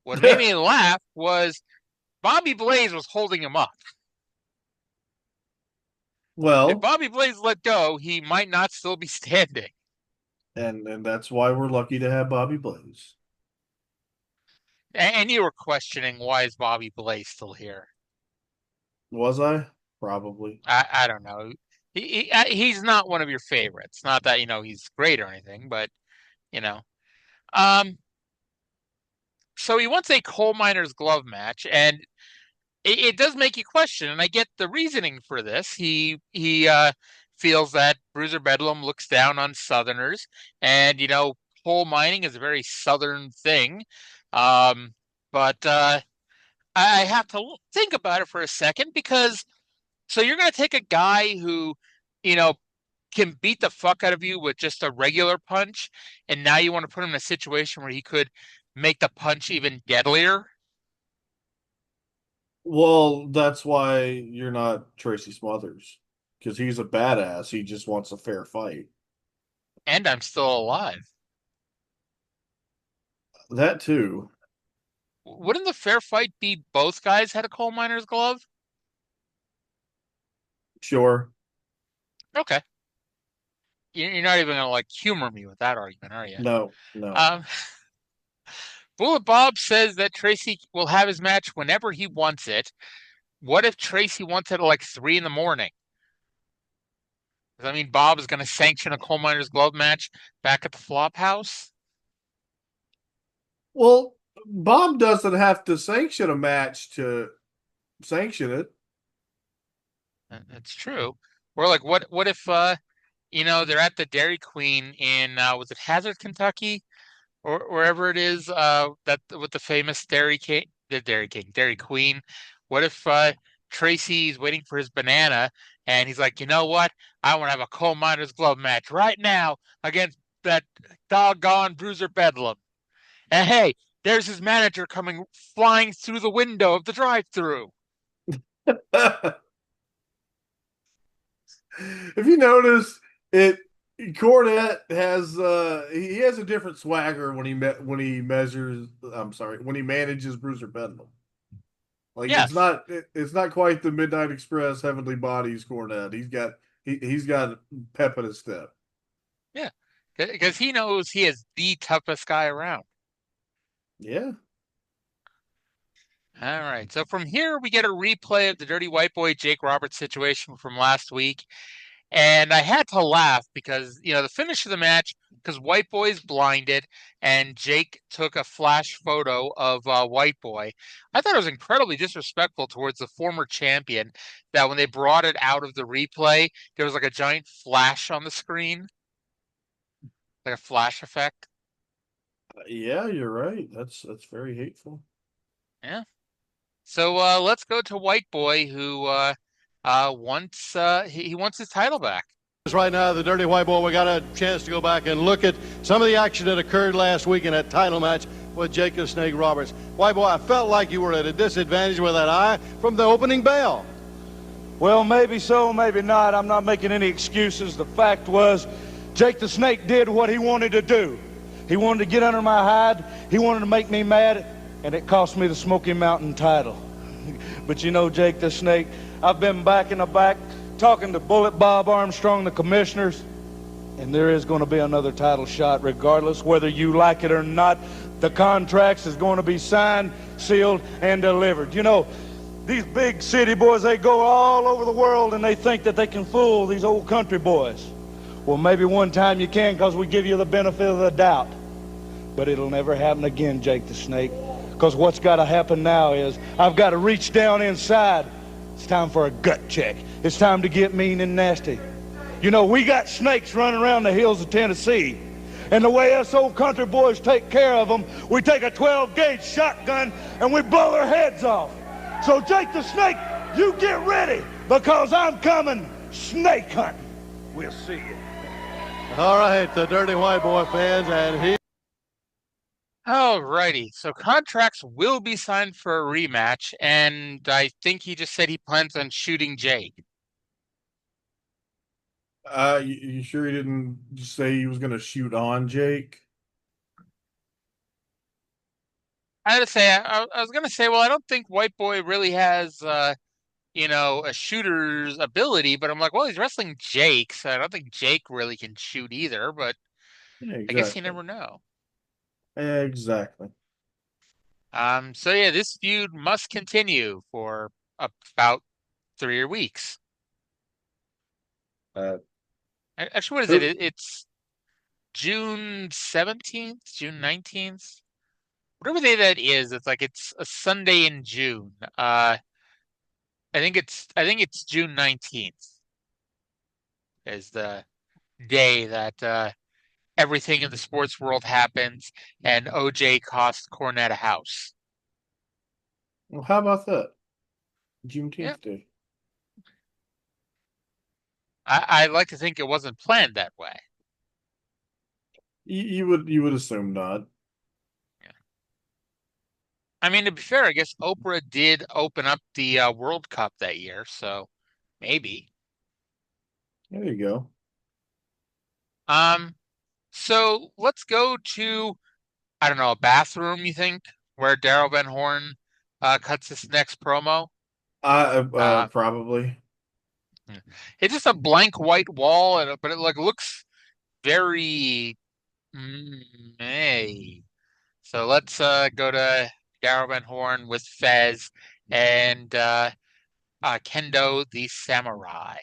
What made me laugh was Bobby Blaze was holding him up. Well, if Bobby Blaze let go, he might not still be standing. And that's why we're lucky to have Bobby Blaze. And you were questioning, why is Bobby Blaze still here? Was I? Probably. I don't know. He's not one of your favorites. Not that, he's great or anything, but, So he wants a coal miner's glove match, and it does make you question, and I get the reasoning for this. He feels that Bruiser Bedlam looks down on Southerners, and coal mining is a very Southern thing. But I have to think about it for a second, because so you're going to take a guy who can beat the fuck out of you with just a regular punch, and now you want to put him in a situation where he could make the punch even deadlier. Well, that's why you're not Tracy Smothers, because he's a badass. He just wants a fair fight. And I'm still alive. That too. Wouldn't the fair fight be both guys had a coal miner's glove? Sure. Okay. You're not even going to humor me with that argument, are you? No. Bullet Bob says that Tracy will have his match whenever he wants it. What if Tracy wants it at 3 in the morning? Does that mean Bob is going to sanction a coal miner's glove match back at the Flop House? Well, Bob doesn't have to sanction a match to sanction it. That's true. Or what if they're at the Dairy Queen in was it Hazard, Kentucky? Or wherever it is, that with the famous Dairy Queen. What if Tracy's waiting for his banana, and he's like, you know what? I want to have a coal miner's glove match right now against that doggone Bruiser Bedlam. And hey, there's his manager coming flying through the window of the drive-thru. If you notice, Cornette has he has a different swagger when he manages Bruiser Bedlam. Yes. It's not quite the Midnight Express Heavenly Bodies Cornette. He's got pep in his step. Yeah, because he knows he is the toughest guy around. Yeah. All right. So from here we get a replay of the Dirty White Boy Jake Roberts situation from last week. And I had to laugh because, the finish of the match, because White Boy's blinded and Jake took a flash photo of White Boy. I thought it was incredibly disrespectful towards the former champion that when they brought it out of the replay, there was like a giant flash on the screen, like a flash effect. Yeah, you're right. That's very hateful. Yeah. So let's go to White Boy, who wants he wants his title back. Right now, the Dirty White Boy, we got a chance to go back and look at some of the action that occurred last week in that title match with Jake the Snake Roberts. White Boy, I felt like you were at a disadvantage with that eye from the opening bell. Well, maybe so, maybe not. I'm not making any excuses. The fact was, Jake the Snake did what he wanted to do. He wanted to get under my hide. He wanted to make me mad, and it cost me the Smoky Mountain title. But Jake the Snake, I've been back in the back talking to Bullet Bob Armstrong, the commissioners, and there is going to be another title shot regardless whether you like it or not. The contracts is going to be signed, sealed, and delivered. These big city boys, they go all over the world and they think that they can fool these old country boys. Well, maybe one time you can, because we give you the benefit of the doubt. But it'll never happen again, Jake the Snake. Because what's got to happen now is I've got to reach down inside. It's time for a gut check. It's time to get mean and nasty. We got snakes running around the hills of Tennessee. And the way us old country boys take care of them, we take a 12-gauge shotgun and we blow their heads off. So, Jake the Snake, you get ready, because I'm coming snake hunting. We'll see you. All right, the Dirty White Boy fans, and he... Alrighty, so contracts will be signed for a rematch, and I think he just said he plans on shooting Jake. You sure he didn't just say he was going to shoot on Jake? I had to say, I was going to say, well, I don't think White Boy really has, a shooter's ability, but I'm like, well, he's wrestling Jake, so I don't think Jake really can shoot either, but Yeah, exactly. I guess you never know. Exactly. So yeah, this feud must continue for about 3 weeks. Actually, what is it? It's June 17th, June 19th, whatever day that is. It's a Sunday in June. I think it's June 19th is the day that everything in the sports world happens, and OJ cost Cornette a house. Well, how about that? Juneteenth Yeah. Day. I like to think it wasn't planned that way. You would assume not. Yeah. I mean, to be fair, I guess Oprah did open up the World Cup that year, so maybe. There you go. So let's go to, I don't know, a bathroom, you think, where Daryl Van Horn cuts his next promo? Probably. It's just a blank white wall, but it looks very So let's go to Daryl Van Horn with Fez and Kendo the Samurai.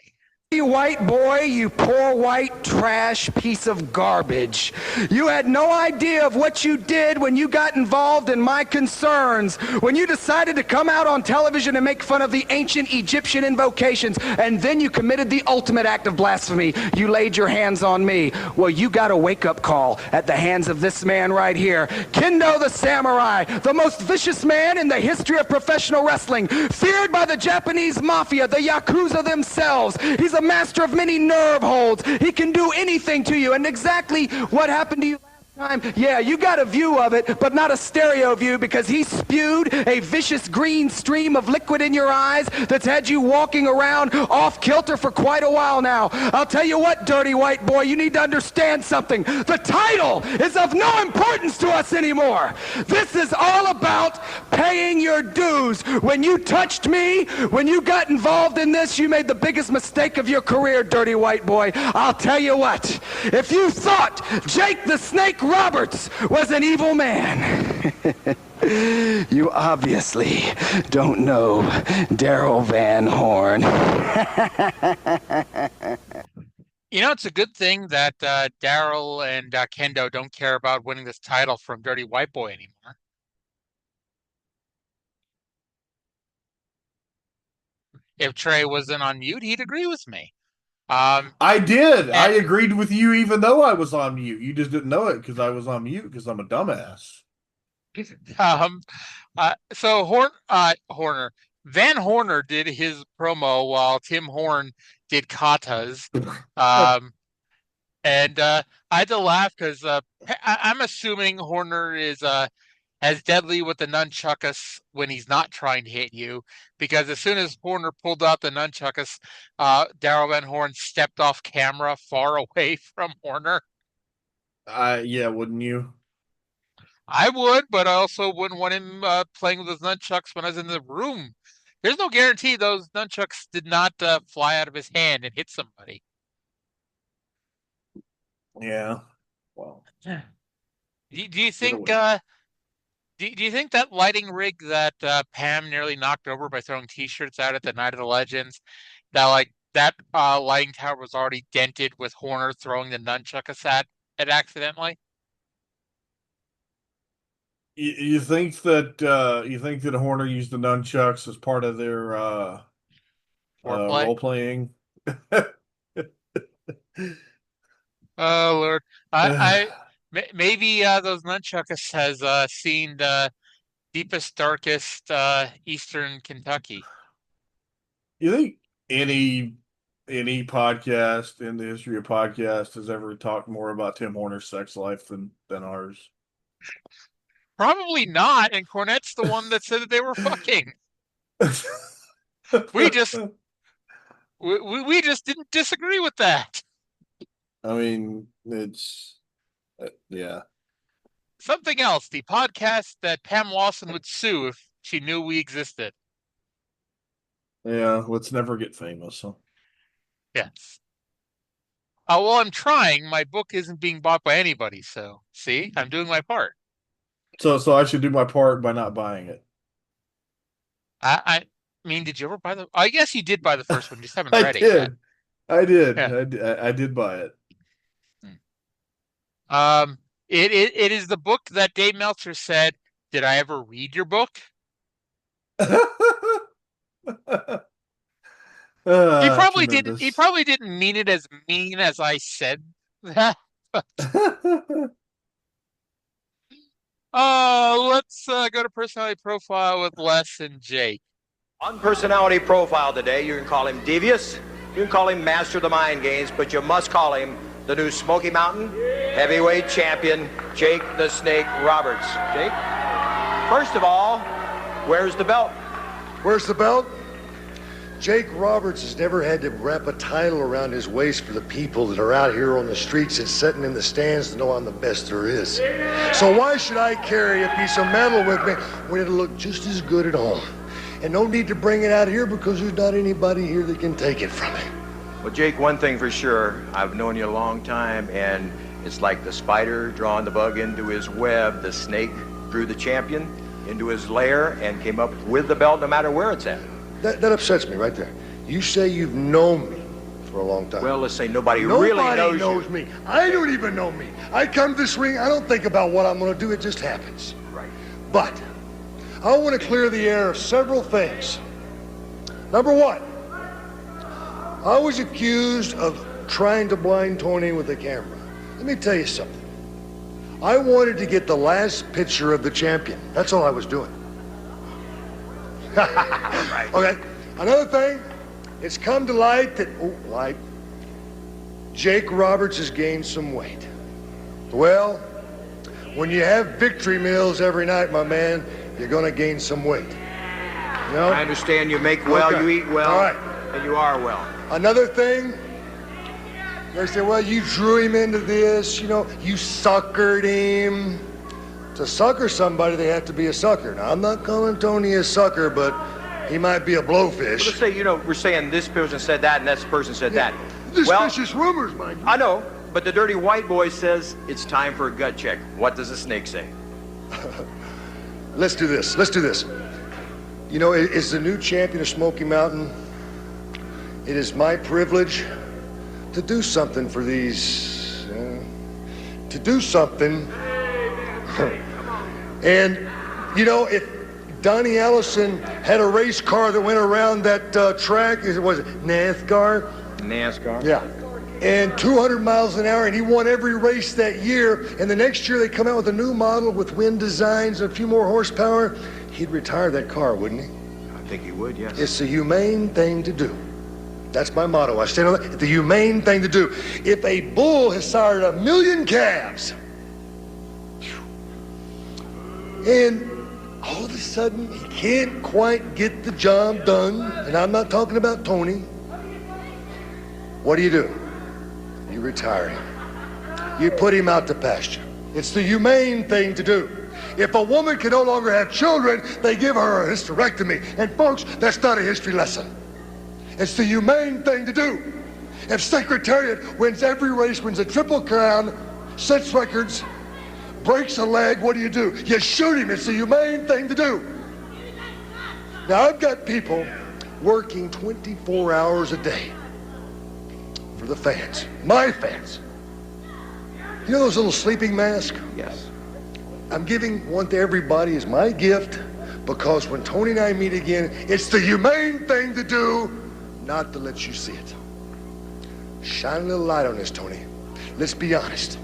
You white boy, you poor white trash piece of garbage. You had no idea of what you did when you got involved in my concerns, when you decided to come out on television and make fun of the ancient Egyptian invocations, and then you committed the ultimate act of blasphemy. You laid your hands on me. Well, you got a wake-up call at the hands of this man right here, Kendo the Samurai, the most vicious man in the history of professional wrestling, feared by the Japanese mafia, the Yakuza themselves. He's a master of many nerve holds. He can do anything to you. And exactly what happened to you last time, yeah, you got a view of it, but not a stereo view, because he spewed a vicious green stream of liquid in your eyes that's had you walking around off kilter for quite a while now. I'll tell you what, dirty white boy, you need to understand something. The title is of no importance to us anymore. This is all about paying your dues. When you touched me, when you got involved in this, you made the biggest mistake of your career, dirty white boy. I'll tell you what, if you thought Jake the Snake Roberts was an evil man, you obviously don't know Daryl Van Horn. It's a good thing that Daryl and Kendo don't care about winning this title from Dirty White Boy anymore. If Trae wasn't on mute, he'd agree with me. I did. I agreed with you even though I was on mute. You just didn't know it because I was on mute because I'm a dumbass. So Van Horner did his promo while Tim Horn did Kata's. And I had to laugh because I'm assuming Horner is as deadly with the nunchuckus when he's not trying to hit you, because as soon as Horner pulled out the nunchuckus, Daryl Van Horn stepped off camera far away from Horner. Yeah, wouldn't you? I would, but I also wouldn't want him playing with his nunchucks when I was in the room. There's no guarantee those nunchucks did not fly out of his hand and hit somebody. Yeah. Well. Do you think do you think that lighting rig that Pam nearly knocked over by throwing T-shirts out at the Night of the Legends, that lighting tower was already dented with Horner throwing the nunchucks at it accidentally? You think that Horner used the nunchucks as part of their role playing? Oh Lord, maybe those nunchucks has seen the deepest, darkest Eastern Kentucky. You think any podcast in the history of podcasts has ever talked more about Tim Horner's sex life than ours? Probably not, and Cornette's the one that said that they were fucking. we just didn't disagree with that. I mean, it's yeah. Something else, the podcast that Pam Lawson would sue if she knew we existed. Yeah, let's never get famous. Huh? Yes. Well, I'm trying. My book isn't being bought by anybody, so see, I'm doing my part. So I should do my part by not buying it. I mean, did you ever buy I guess you did buy the first one, just haven't read it yet. I did. Yeah. I did buy it. It is the book that Dave Meltzer said, "Did I ever read your book?" He probably didn't. He probably didn't mean it as mean as I said that. Let's go to personality profile with Les and Jake. On personality profile today, you can call him devious, you can call him master of the mind games, but you must call him the new Smoky Mountain heavyweight champion, Jake the Snake Roberts. Jake, first of all, where's the belt? Where's the belt? Jake Roberts has never had to wrap a title around his waist for the people that are out here on the streets and sitting in the stands to know I'm the best there is. So why should I carry a piece of metal with me when it'll look just as good at home? And no need to bring it out here because there's not anybody here that can take it from me. Well, Jake, one thing for sure, I've known you a long time, and it's like the spider drawing the bug into his web. The snake drew the champion into his lair and came up with the belt no matter where it's at. That upsets me right there. You say you've known me for a long time. Well, let's say nobody really knows me. I don't even know me. I come to this ring, I don't think about what I'm going to do. It just happens. Right. But I want to clear the air of several things. Number one, I was accused of trying to blind Tony with a camera. Let me tell you something. I wanted to get the last picture of the champion. That's all I was doing. Right. Okay. Another thing, it's come to light that, Jake Roberts has gained some weight. Well, when you have victory meals every night, my man, you're going to gain some weight. You know? I understand you make well, okay. You eat well, all right. And you are well. Another thing, they say, well, you drew him into this, you suckered him. To sucker somebody, they have to be a sucker. Now, I'm not calling Tony a sucker, but he might be a blowfish. Well, let's say, we're saying this person said that and that person said that. This vicious rumors, mind you. I know, but the dirty white boy says it's time for a gut check. What does the snake say? Let's do this. As the new champion of Smoky Mountain, it is my privilege to do something for these, to do something. And, you know, if Donnie Allison had a race car that went around that track, was it NASCAR? NASCAR? Yeah. And 200 miles an hour, and he won every race that year, and the next year they come out with a new model with wind designs and a few more horsepower, he'd retire that car, wouldn't he? I think he would, yes. It's the humane thing to do. That's my motto. I stand on that. It's the humane thing to do. If a bull has sired 1 million calves, and all of a sudden he can't quite get the job done, and I'm not talking about Tony, what do? You retire him. You put him out to pasture. It's the humane thing to do. If a woman can no longer have children, they give her a hysterectomy. And folks, that's not a history lesson. It's the humane thing to do. If Secretariat wins every race, wins a Triple Crown, sets records, breaks a leg, what do? You shoot him. It's the humane thing to do. Now, I've got people working 24 hours a day for the fans, my fans. You know those little sleeping masks? Yes. I'm giving one to everybody as my gift, because when Tony and I meet again, it's the humane thing to do, not to let you see it. Shine a little light on this, Tony. Let's be honest.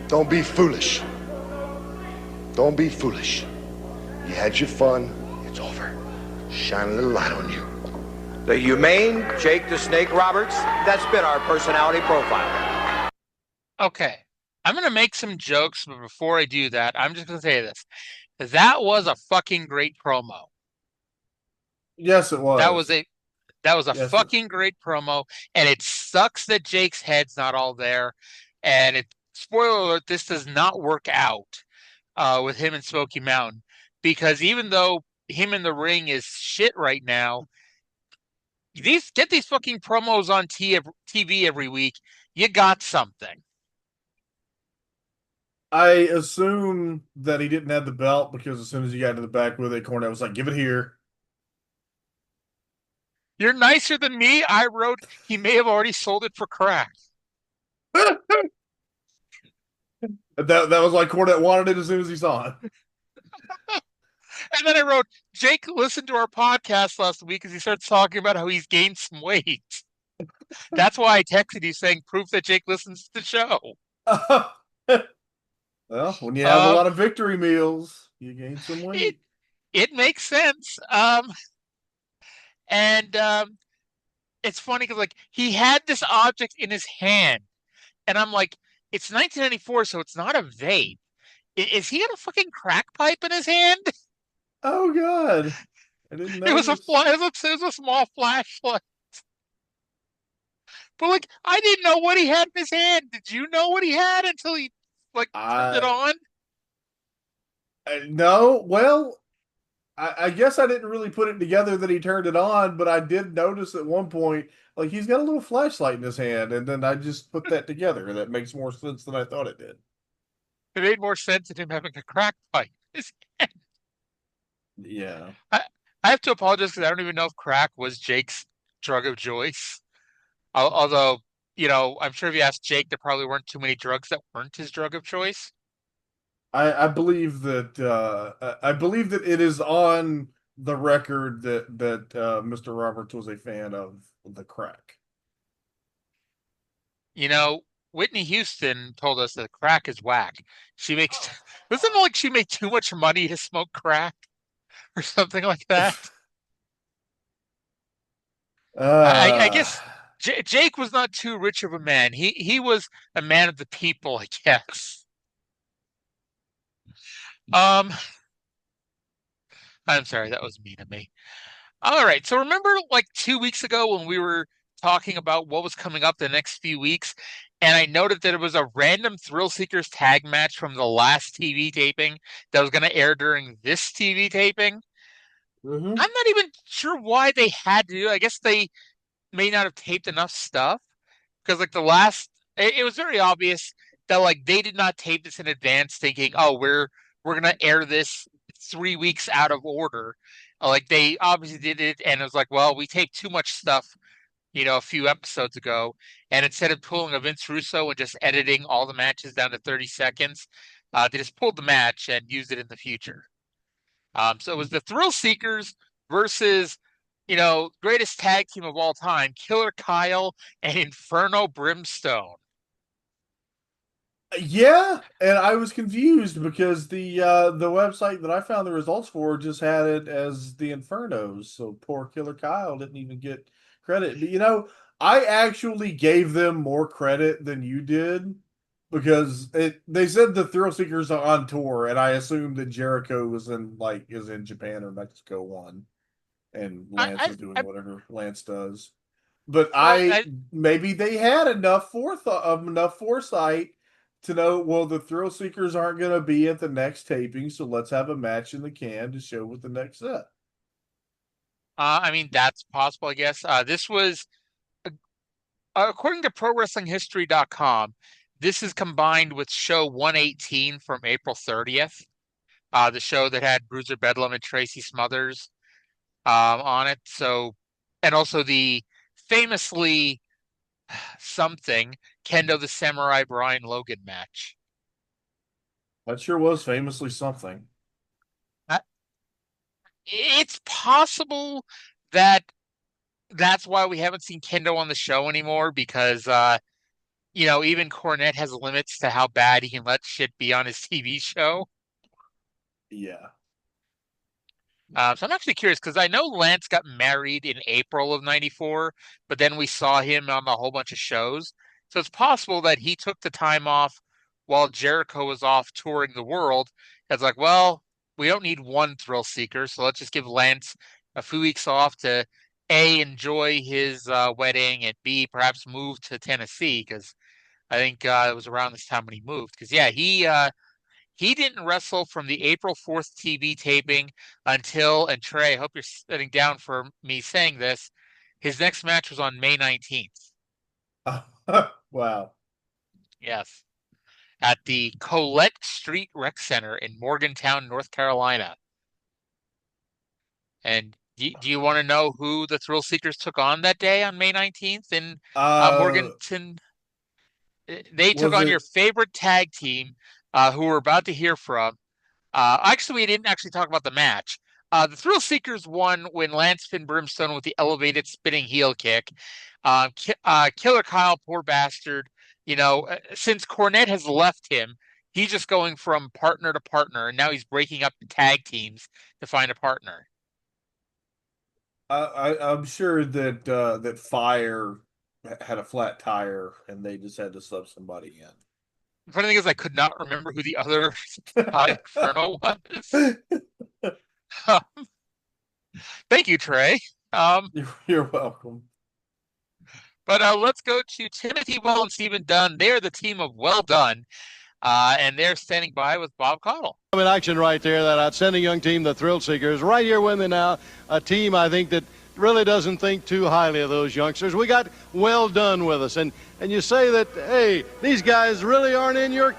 Don't be foolish. Don't be foolish. You had your fun. It's over. Shine a little light on you. The humane Jake the Snake Roberts, that's been our personality profile. Okay. I'm going to make some jokes, but before I do that, I'm just going to say this. That was a fucking great promo. Yes, it was. That was a fucking great promo, and it sucks that Jake's head's not all there. And spoiler alert, this does not work out with him and Smoky Mountain, because even though him in the ring is shit right now, get these fucking promos on TV every week. You got something. I assume that he didn't have the belt, because as soon as he got to the back with it, Cornette was like, "Give it here." You're nicer than me. I wrote he may have already sold it for crack. That was like Cornette wanted it as soon as he saw it. And then I wrote, Jake listened to our podcast last week as he starts talking about how he's gained some weight. That's why I texted you saying proof that Jake listens to the show. Well, when you have a lot of victory meals, you gain some weight. It makes sense. And it's funny because like he had this object in his hand, and I'm like, it's 1994, so it's not a vape. Is he got a fucking crack pipe in his hand? Oh God! I didn't know. It was a small flashlight. But like, I didn't know what he had in his hand. Did you know what he had until he turned it on? No. Well, I guess I didn't really put it together that he turned it on, but I did notice at one point, like, he's got a little flashlight in his hand, and then I just put that together, and that makes more sense than I thought it did. It made more sense than him having a crack pipe in his hand. Yeah. I have to apologize because I don't even know if crack was Jake's drug of choice. Although, you know, I'm sure if you asked Jake, there probably weren't too many drugs that weren't his drug of choice. I believe that it is on the record that Mr. Roberts was a fan of the crack. You know, Whitney Houston told us that crack is whack. She makes doesn't it like she made too much money to smoke crack or something like that. I guess Jake was not too rich of a man. He was a man of the people, I guess. I'm sorry, that was mean of me. All right, so remember like 2 weeks ago when we were talking about what was coming up the next few weeks, and I noted that it was a random Thrillseekers tag match from the last TV taping that was going to air during this TV taping. Mm-hmm. I'm not even sure why they had to do it. I guess they may not have taped enough stuff because like it was very obvious that like they did not tape this in advance thinking, oh, we're going to air this 3 weeks out of order. Like they obviously did it and it was like, well, we taped too much stuff a few episodes ago, and instead of pulling a Vince Russo and just editing all the matches down to 30 seconds, they just pulled the match and used it in the future. So it was the Thrillseekers versus, greatest tag team of all time, Killer Kyle and Inferno Brimstone. Yeah, and I was confused because the website that I found the results for just had it as the Infernos. So poor Killer Kyle didn't even get credit. But I actually gave them more credit than you did because they said the Thrillseekers are on tour, and I assumed that Jericho was is in Japan or Mexico one, and Lance was doing whatever Lance does. But maybe they had enough foresight to know, well, the Thrillseekers aren't going to be at the next taping, so let's have a match in the can to show with the next set. That's possible, I guess. This was, according to ProWrestlingHistory.com, this is combined with show 118 from April 30th, the show that had Bruiser Bedlam and Tracy Smothers on it. So, and also the famously something Kendo the Samurai Brian Logan match. That sure was famously something. It's possible that that's why we haven't seen Kendo on the show anymore, because even Cornette has limits to how bad he can let shit be on his TV show. Yeah. So I'm actually curious because I know Lance got married in April of '94, but then we saw him on a whole bunch of shows. So it's possible that he took the time off while Jericho was off touring the world. It's like, well, we don't need one Thrill Seeker, so let's just give Lance a few weeks off to A, enjoy his wedding, and B, perhaps move to Tennessee, because I think it was around this time when he moved. Because, yeah, he didn't wrestle from the April 4th TV taping until, and Trae, I hope you're sitting down for me saying this, his next match was on May 19th. Wow. Yes. At the Colette Street Rec Center in Morgantown, North Carolina. And do you want to know who the Thrill Seekers took on that day on May 19th in Morganton? They took on your favorite tag team, who we're about to hear from. Actually, we didn't actually talk about the match. The Thrill Seekers won when Lance pinned Brimstone with the elevated spinning heel kick. Killer Kyle, poor bastard, since Cornette has left him, he's just going from partner to partner, and now he's breaking up the tag teams to find a partner. I'm sure that Fire had a flat tire, and they just had to sub somebody in. The funny thing is, I could not remember who the other Inferno was. Thank you, Trae. You're welcome. But let's go to Timothy Well and Stephen Dunn. They're the team of Well Dunn, and they're standing by with Bob Caudle. In action right there, that outstanding young team, the Thrillseekers, right here with me now. A team I think that really doesn't think too highly of those youngsters. We got Well Dunn with us, and you say that, hey, these guys really aren't in your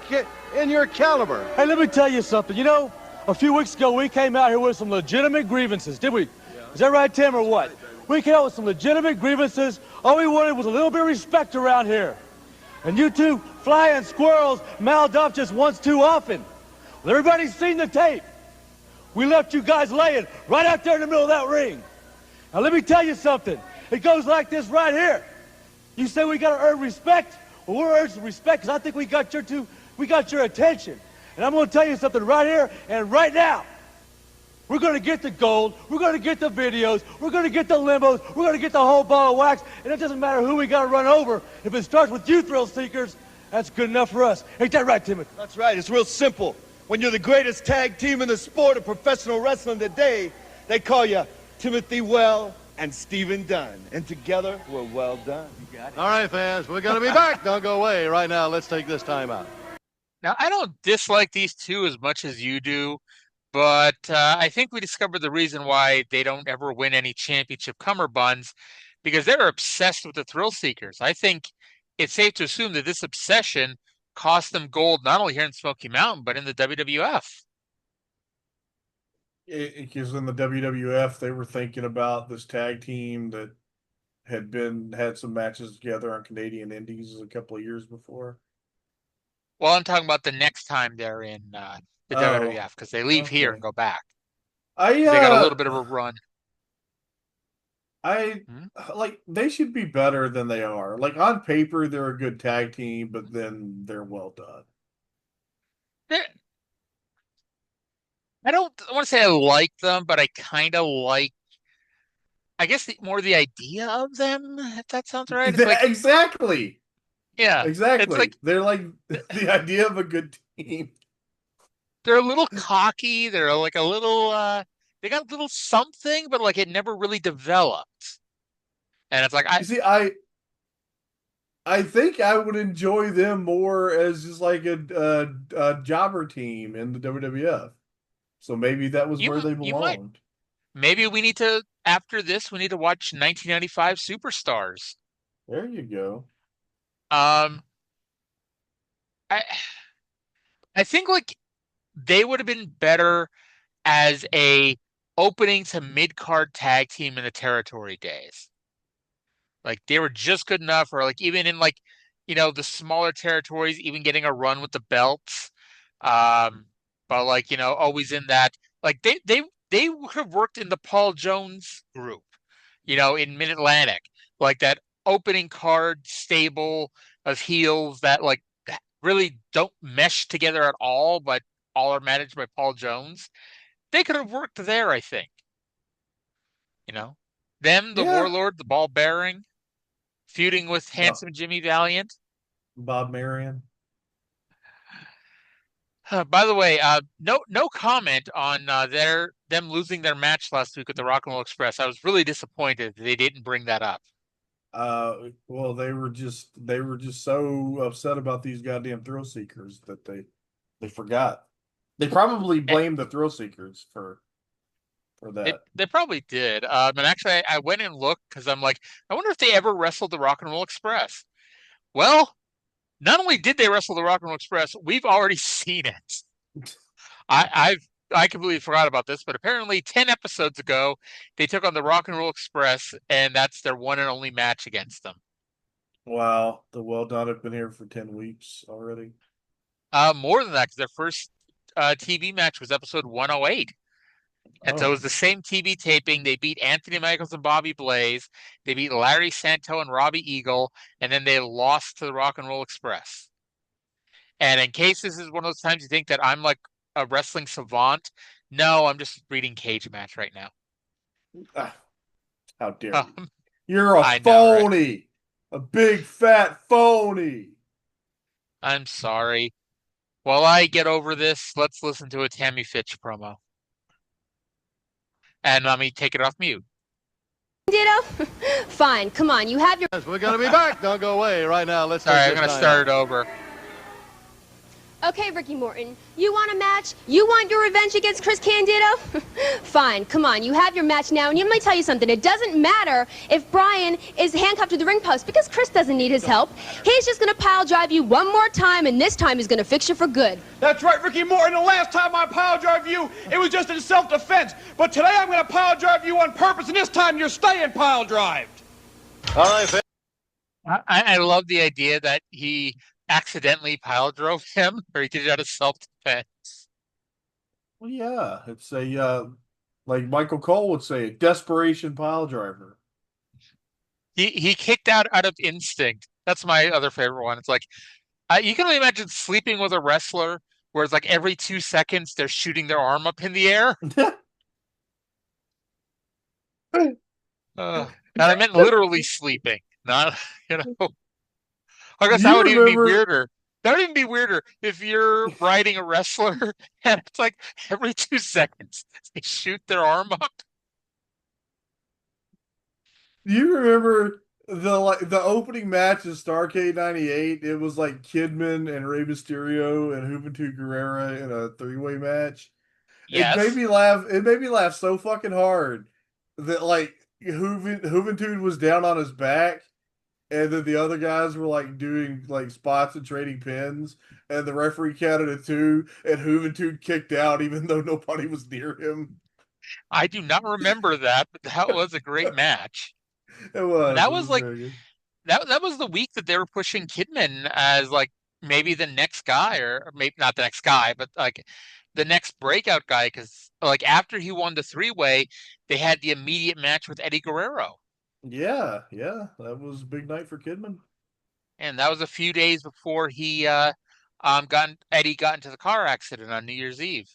caliber. Hey, let me tell you something. A few weeks ago we came out here with some legitimate grievances, did we? Yeah. Is that right, Tim, or what? We came out with some legitimate grievances. All we wanted was a little bit of respect around here. And you two flying squirrels mouthed off just once too often. Well, everybody's seen the tape. We left you guys laying right out there in the middle of that ring. Now let me tell you something. It goes like this right here. You say we got to earn respect? Well, we're earning some respect because I think we got your attention. And I'm going to tell you something right here and right now. We're going to get the gold. We're going to get the videos. We're going to get the limos. We're going to get the whole ball of wax. And it doesn't matter who we got to run over. If it starts with you, Thrill Seekers, that's good enough for us. Ain't that right, Timothy? That's right. It's real simple. When you're the greatest tag team in the sport of professional wrestling today, they call you Timothy Well and Stephen Dunn. And together, we're Well Done. You got it. All right, fans, we're going to be back. Don't go away. Right now, let's take this time out. Now, I don't dislike these two as much as you do, but I think we discovered the reason why they don't ever win any championship cummerbunds, because they're obsessed with the Thrill Seekers. I think it's safe to assume that this obsession cost them gold not only here in Smoky Mountain, but in the WWF. Because in the WWF, they were thinking about this tag team that had some matches together on Canadian Indies a couple of years before. Well, I'm talking about the next time they're in the WWF because they leave here and go back. They got a little bit of a run. Like they should be better than they are. Like on paper, they're a good tag team, but then they're Well Done. I don't want to say I like them, but I kind of like, I guess, more the idea of them, if that sounds right. It's like, exactly. Yeah. Exactly. It's like, they're like the idea of a good team. They're a little cocky. They're like a little, they got a little something, but like it never really developed. And it's like, You see, I think I would enjoy them more as just like a jobber team in the WWF. So maybe that was where they belonged. Maybe we need to, after this, we need to watch 1995 Superstars. There you go. I think like they would have been better as a opening to mid-card tag team in the territory days. Like they were just good enough, or like even in like, the smaller territories, even getting a run with the belts. But like, always in that, like they would have worked in the Paul Jones group, in Mid-Atlantic, like that opening card stable of heels that like really don't mesh together at all, but all are managed by Paul Jones. They could have worked there, I think. Them, the Warlord, the Ball Bearing, feuding with handsome Jimmy Valiant. Bob Marion. By the way, no comment on them losing their match last week with the Rock and Roll Express. I was really disappointed they didn't bring that up. Well, they were just so upset about these goddamn Thrillseekers that they forgot. They probably blamed the Thrillseekers for that. They probably did. And actually, I went and looked because I'm like, I wonder if they ever wrestled the Rock and Roll Express. Well, not only did they wrestle the Rock and Roll Express, we've already seen it. I completely forgot about this, but apparently 10 episodes ago, they took on the Rock and Roll Express, and that's their one and only match against them. Wow, the Well Dunn have been here for 10 weeks already. More than that, because their first TV match was episode 108. And so it was the same TV taping. They beat Anthony Michaels and Bobby Blaze. They beat Larry Santo and Robbie Eagle, and then they lost to the Rock and Roll Express. And in case this is one of those times you think that I'm like a wrestling savant, no, I'm just reading Cage Match right now. How dare you? You're a phony. Right? A big fat phony. I'm sorry. While I get over this, let's listen to a Tammy Fitch promo. And let me take it off mute. Ditto? Fine, come on, you have your... Yes, we're going to be back. Don't go away right now. Let's Sorry, I'm going to start it over. Okay, Ricky Morton, you want a match? You want your revenge against Chris Candido? Fine, come on, you have your match now, and let me tell you something. It doesn't matter if Brian is handcuffed to the ring post, because Chris doesn't need his help. He's just going to pile drive you one more time, and this time he's going to fix you for good. That's right, Ricky Morton. The last time I pile drive you, it was just in self-defense. But today I'm going to pile drive you on purpose, and this time you're staying pile drived. All right, I love the idea that he accidentally pile drove him, or he did it out of self-defense. Well, yeah, it's a like Michael Cole would say, a desperation pile driver. He kicked out of instinct. That's my other favorite one. It's like you can only imagine sleeping with a wrestler where it's like every 2 seconds they're shooting their arm up in the air. And I meant literally sleeping, not I guess that would even be weirder. That would even be weirder if you're riding a wrestler and it's like every 2 seconds they shoot their arm up. Do you remember the opening match of Starrcade '98? It was like Kidman and Rey Mysterio and Juventud Guerrera in a 3-way match. Yes. It made me laugh. It made me laugh so fucking hard that like Juventud was down on his back. And then the other guys were like doing like spots and trading pins, and the referee counted at 2, and Juventud kicked out even though nobody was near him. I do not remember that, but that was a great match. It was. That It was was like very good. that was the week that they were pushing Kidman as like maybe the next guy, or maybe not the next guy, but like the next breakout guy. Because like after he won the three-way, they had the immediate match with Eddie Guerrero, Yeah, yeah, that was a big night for Kidman. and that was a few days before he Eddie got into the car accident on New Year's Eve.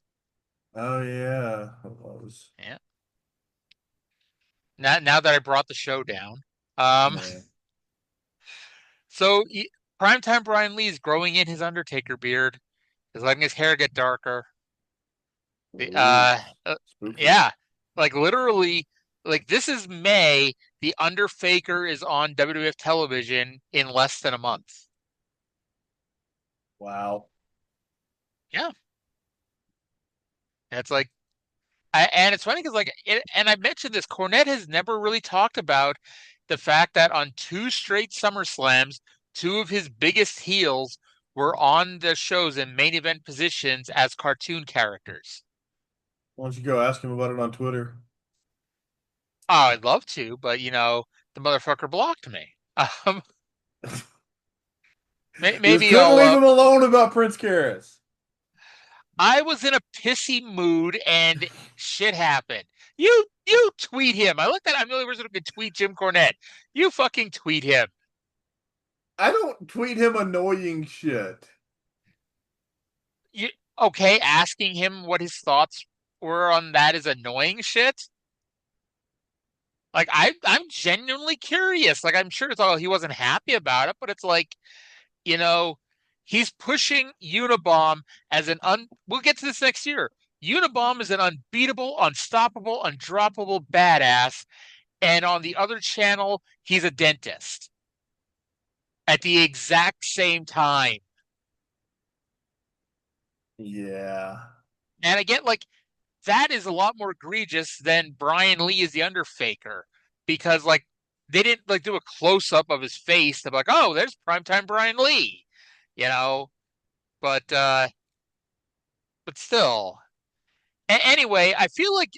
Oh yeah, it was. Yeah. Now that I brought the show down, um, Yeah. so Primetime Brian Lee is growing in his Undertaker beard. He's letting his hair get darker. Ooh, spooky. Yeah, like literally, like this is May. The Undertaker is on WWF television in less than a month. Wow. Yeah, and it's like, and it's funny because and I mentioned this. Cornette has never really talked about the fact that on two straight SummerSlams, two of his biggest heels were on the shows in main event positions as cartoon characters. Why don't you go ask him about it on Twitter? Oh, I'd love to, but the motherfucker blocked me. Um, Just maybe couldn't I'll. leave him alone about Prince Karras. I was in a pissy mood and shit happened. You tweet him. I looked at. I'm the only person who can tweet Jim Cornette. You fucking tweet him. I don't tweet him annoying shit. You okay? Asking him what his thoughts were on that is annoying shit. Like I'm genuinely curious. Like I'm sure it's all he wasn't happy about it, but it's like, you know, he's pushing Unabomb as we'll get to this next year. Unabomb is an unbeatable, unstoppable, undroppable badass, and on the other channel, he's a dentist at the exact same time. Yeah. And I get like that is a lot more egregious than Brian Lee is the Undertaker, because like they didn't like do a close up of his face to be like, oh, there's Primetime Brian Lee, you know. But still. Anyway, I feel like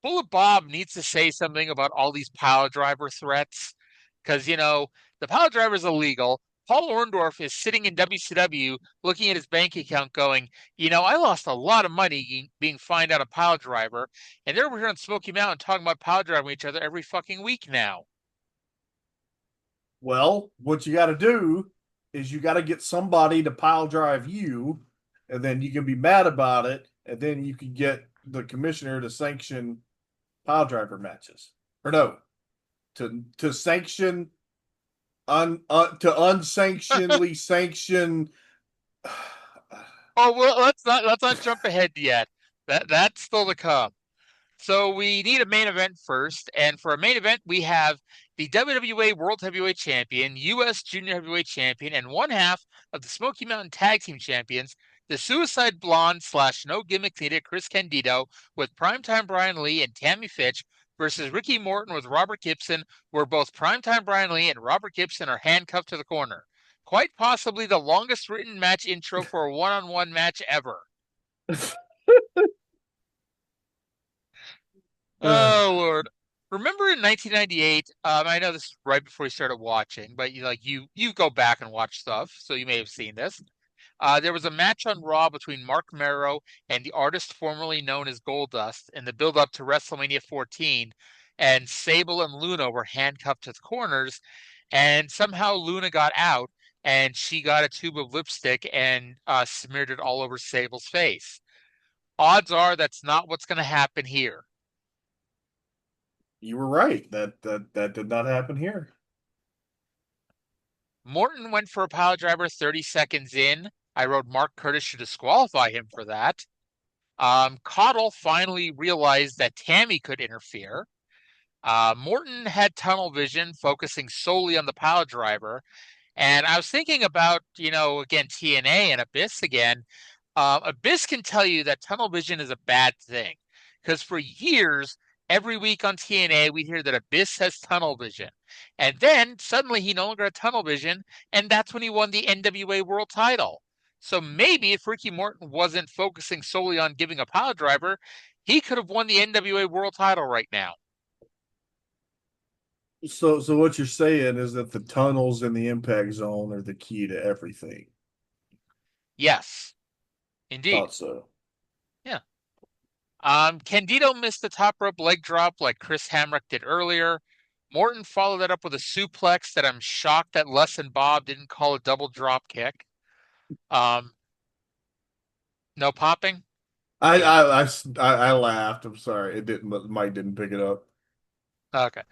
Bullet Bob needs to say something about all these pile driver threats, because the pile driver is illegal. Paul Orndorff is sitting in WCW looking at his bank account going, I lost a lot of money being fined out a pile driver. And they're over here on Smoky Mountain talking about pile driving each other every fucking week now. Well, what you got to do is you got to get somebody to pile drive you, and then you can be mad about it, and then you can get the commissioner to sanction pile driver matches. Or no, to sanction to unsanctionedly sanction. Oh well, let's not jump ahead yet. That's still to come. So we need a main event first, and for a main event, we have the WWA World Heavyweight Champion, U.S. Junior Heavyweight Champion, and one half of the Smoky Mountain Tag Team Champions, the Suicide Blonde / No Gimmick Needed Chris Candido with Primetime Brian Lee and Tammy Fitch versus Ricky Morton with Robert Gibson, where both Primetime Brian Lee and Robert Gibson are handcuffed to the corner. Quite possibly the longest written match intro for a one-on-one match ever. Oh Lord! Remember in 1998? I know this is right before you started watching, but you go back and watch stuff, so you may have seen this. There was a match on Raw between Mark Merrow and the artist formerly known as Goldust in the build-up to WrestleMania 14, and Sable and Luna were handcuffed to the corners, and somehow Luna got out, and she got a tube of lipstick and smeared it all over Sable's face. Odds are that's not what's going to happen here. You were right. That did not happen here. Morton went for a pile driver 30 seconds in. I wrote Mark Curtis should disqualify him for that. Caudle finally realized that Tammy could interfere. Morton had tunnel vision, focusing solely on the pile driver. And I was thinking about, again, TNA and Abyss again. Abyss can tell you that tunnel vision is a bad thing, because for years, every week on TNA, we hear that Abyss has tunnel vision. And then suddenly he no longer had tunnel vision, and that's when he won the NWA World title. So maybe if Ricky Morton wasn't focusing solely on giving a pile driver, he could have won the NWA World title right now. So what you're saying is that the tunnels in the impact zone are the key to everything. Yes, indeed. Thought so. Yeah. Candido missed the top rope leg drop like Chris Hamrick did earlier. Morton followed that up with a suplex that I'm shocked that Les and Bob didn't call a double drop kick. No popping? I laughed. I'm sorry. It didn't. Mike didn't pick it up. Okay.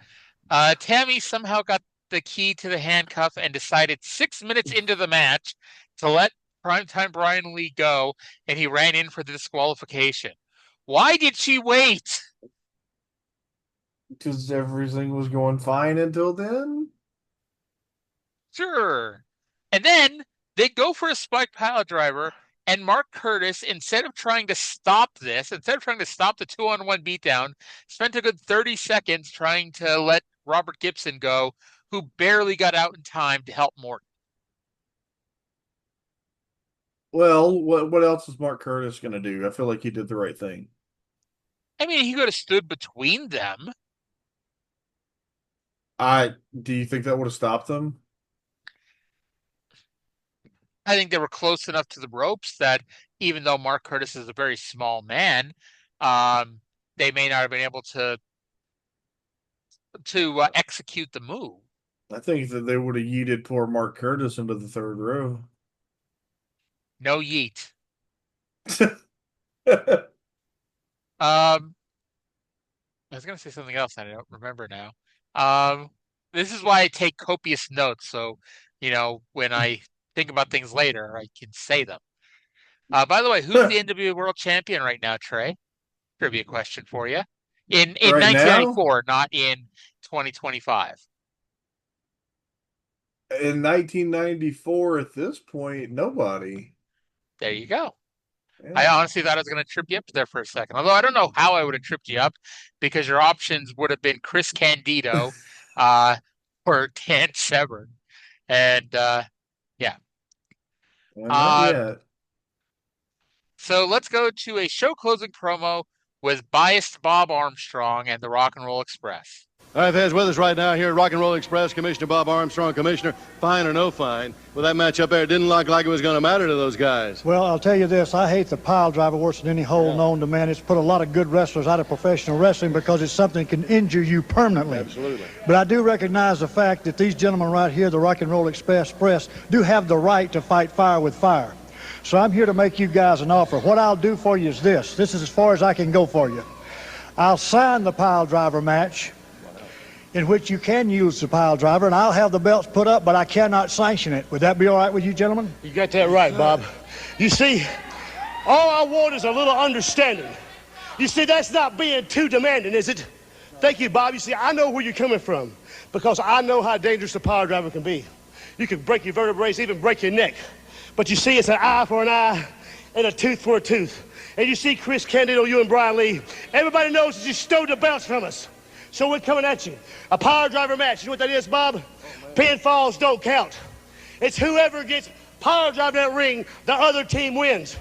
Tammy somehow got the key to the handcuff and decided 6 minutes into the match to let Primetime Brian Lee go, and he ran in for the disqualification. Why did she wait? Because everything was going fine until then. Sure. And then they go for a spike pile driver, and Mark Curtis, instead of trying to stop the 2-on-1 beatdown, spent a good 30 seconds trying to let Robert Gibson go, who barely got out in time to help Morton. Well, what else is Mark Curtis going to do? I feel like he did the right thing. I mean, he could have stood between them. Do you think that would have stopped them? I think they were close enough to the ropes that even though Mark Curtis is a very small man, they may not have been able to execute the move. I think that they would have yeeted poor Mark Curtis into the third row. No yeet. I was going to say something else. I don't remember now. This is why I take copious notes. So, when I think about things later, I can say them. By the way, who's the NWA World Champion right now, Trae? Trivia question for you. In Right 1994, not in 2025. In 1994, at this point, nobody. There you go. Yeah. I honestly thought I was going to trip you up there for a second. Although I don't know how I would have tripped you up, because your options would have been Chris Candido or Dan Severn. And yeah. Not yet. So let's go to a show closing promo with biased Bob Armstrong and the Rock and Roll Express. All right, fans, with us right now here at Rock and Roll Express, Commissioner Bob Armstrong. Commissioner, fine or no fine, with that match up there, it didn't look like it was going to matter to those guys. Well, I'll tell you this. I hate the pile driver worse than any hole known to man. It's put a lot of good wrestlers out of professional wrestling because it's something that can injure you permanently. Absolutely. But I do recognize the fact that these gentlemen right here, the Rock and Roll Express, do have the right to fight fire with fire. So I'm here to make you guys an offer. What I'll do for you is this. This is as far as I can go for you. I'll sign the pile driver match, in which you can use the pile driver, and I'll have the belts put up, but I cannot sanction it. Would that be all right with you, gentlemen? You got that right, Bob. You see, all I want is a little understanding. You see, that's not being too demanding, is it? Thank you, Bob. You see, I know where you're coming from because I know how dangerous a pile driver can be. You can break your vertebrae, even break your neck. But you see, it's an eye for an eye and a tooth for a tooth. And you see, Chris Candido, you and Brian Lee, everybody knows that you stole the belts from us. So we're coming at you. A power driver match. You know what that is, Bob? Pinfalls don't count. It's whoever gets power drive that ring, the other team wins.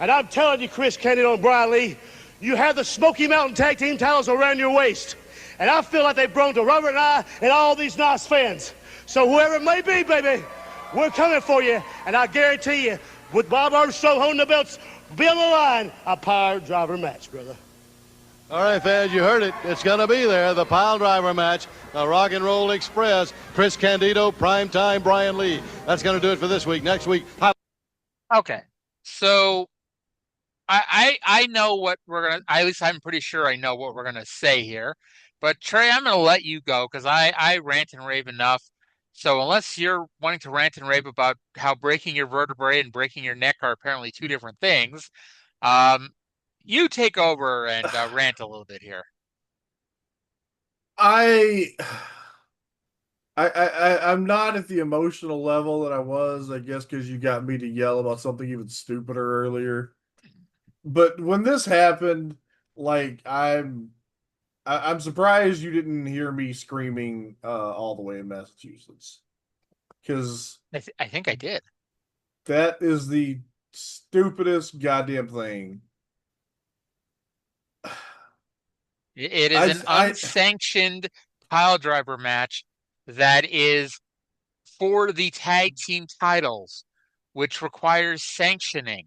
And I'm telling you, Chris Candido and Brian Lee, you have the Smoky Mountain Tag Team titles around your waist. And I feel like they've grown to Robert and I and all these nice fans. So whoever it may be, baby, we're coming for you. And I guarantee you, with Bob Armstrong holding the belts, be on the line, a power driver match, brother. All right, fans, you heard it. It's going to be there, the pile driver match, the Rock and Roll Express, Chris Candido, Primetime Brian Lee. That's going to do it for this week. Next week. Okay. So I know what we're going to, at least I'm pretty sure I know what we're going to say here. But Trae, I'm going to let you go because I rant and rave enough. So unless you're wanting to rant and rave about how breaking your vertebrae and breaking your neck are apparently two different things, you take over and rant a little bit here. I'm not at the emotional level that I was, I guess, because you got me to yell about something even stupider earlier. But when this happened, like I'm surprised you didn't hear me screaming all the way in Massachusetts, because I think I did. That is the stupidest goddamn thing. It is an unsanctioned pile driver match that is for the tag team titles, which requires sanctioning.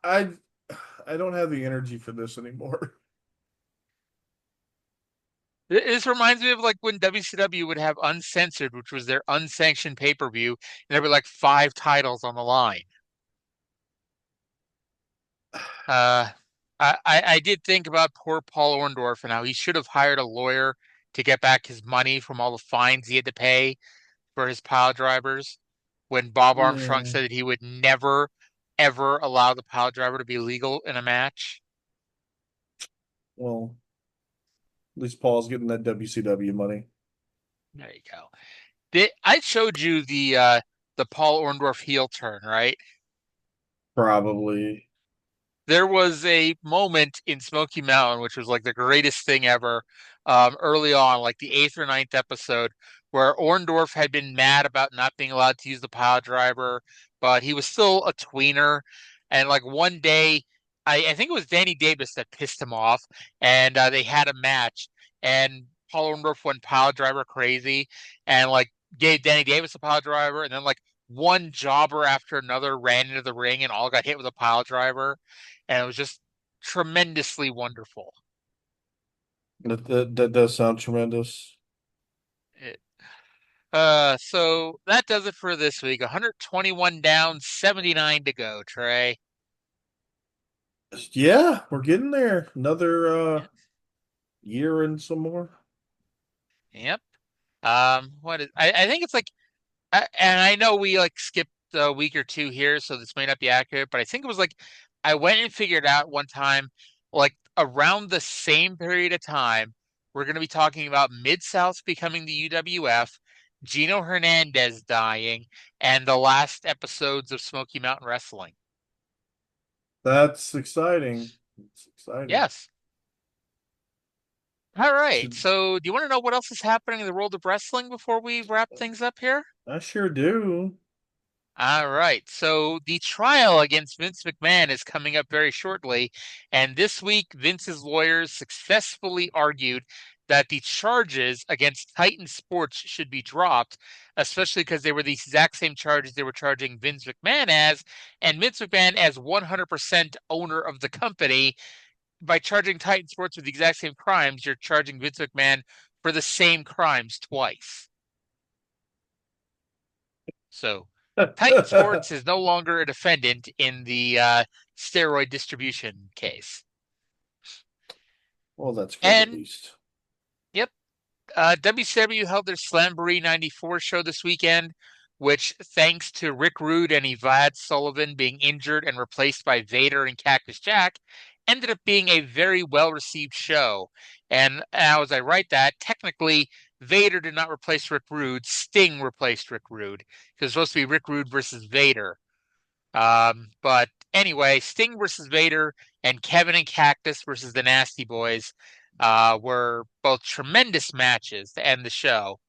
I don't have the energy for this anymore. This reminds me of like when WCW would have Uncensored, which was their unsanctioned pay-per-view, and there were like 5 titles on the line. I did think about poor Paul Orndorff and how he should have hired a lawyer to get back his money from all the fines he had to pay for his pile drivers when Bob Armstrong said that he would never, ever allow the pile driver to be legal in a match. Well, at least Paul's getting that WCW money. There you go. I showed you the Paul Orndorff heel turn, right? Probably. There was a moment in Smoky Mountain, which was like the greatest thing ever, early on, like the 8th or 9th episode, where Orndorff had been mad about not being allowed to use the pile driver, but he was still a tweener. And like one day, I think it was Danny Davis that pissed him off, and they had a match, and Paul Orndorff went pile driver crazy, and like gave Danny Davis a pile driver, and then like one jobber after another ran into the ring and all got hit with a pile driver, and it was just tremendously wonderful. That does sound tremendous. So that does it for this week. 121 down, 79 to go, Trae. Yeah, we're getting there. Another year and some more. Yep. What is I think it's like and I know we like skipped a week or two here, so this may not be accurate, but I think it was like I went and figured out one time, like around the same period of time, we're going to be talking about Mid-South becoming the UWF, Gino Hernandez dying, and the last episodes of Smoky Mountain Wrestling. That's exciting. It's exciting. Yes. All right. So, do you want to know what else is happening in the world of wrestling before we wrap things up here? I sure do. All right. So the trial against Vince McMahon is coming up very shortly. And this week, Vince's lawyers successfully argued that the charges against Titan Sports should be dropped, especially because they were the exact same charges they were charging Vince McMahon as. And Vince McMahon, as 100% owner of the company, by charging Titan Sports with the exact same crimes, you're charging Vince McMahon for the same crimes twice. So Titan Sports is no longer a defendant in the steroid distribution case. Well, that's good at least. Yep. WCW held their Slamboree 94 show this weekend, which, thanks to Rick Rude and Evad Sullivan being injured and replaced by Vader and Cactus Jack, ended up being a very well-received show. And now, as I write that, technically, Vader did not replace Rick Rude. Sting replaced Rick Rude. It was supposed to be Rick Rude versus Vader. But anyway, Sting versus Vader and Kevin and Cactus versus the Nasty Boys were both tremendous matches to end the show.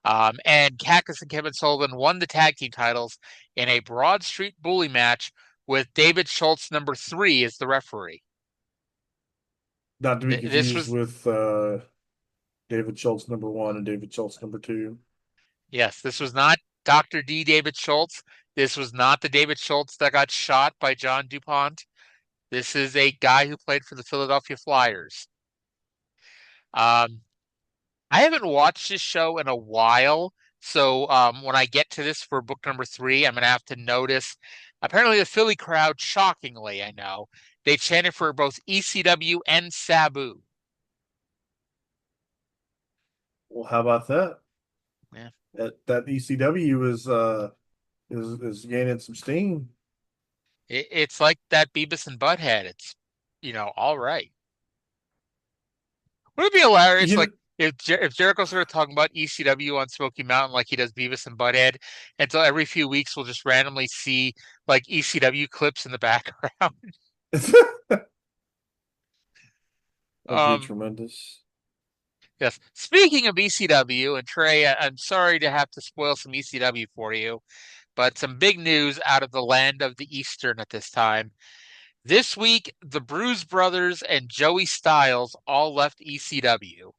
And Cactus and Kevin Sullivan won the tag team titles in a Broad Street Bully match with David Schultz #3 as the referee. Not to be confused with David Schultz #1 and David Schultz #2. Yes, this was not Dr. D. David Schultz. This was not the David Schultz that got shot by John DuPont. This is a guy who played for the Philadelphia Flyers. I haven't watched this show in a while, so when I get to this for book #3, I'm going to have to notice. Apparently, the Philly crowd, shockingly, I know, they chanted for both ECW and Sabu. Well, how about that? Yeah. That ECW is gaining some steam. It's like that Beavis and Butthead. It's, all right. Would it be hilarious, like, if Jericho started talking about ECW on Smoky Mountain like he does Beavis and Butthead, until every few weeks we'll just randomly see like ECW clips in the background. That'd be tremendous. Yes. Speaking of ECW, and Trae, I'm sorry to have to spoil some ECW for you, but some big news out of the land of the Eastern at this time. This week, the Bruise Brothers and Joey Styles all left ECW.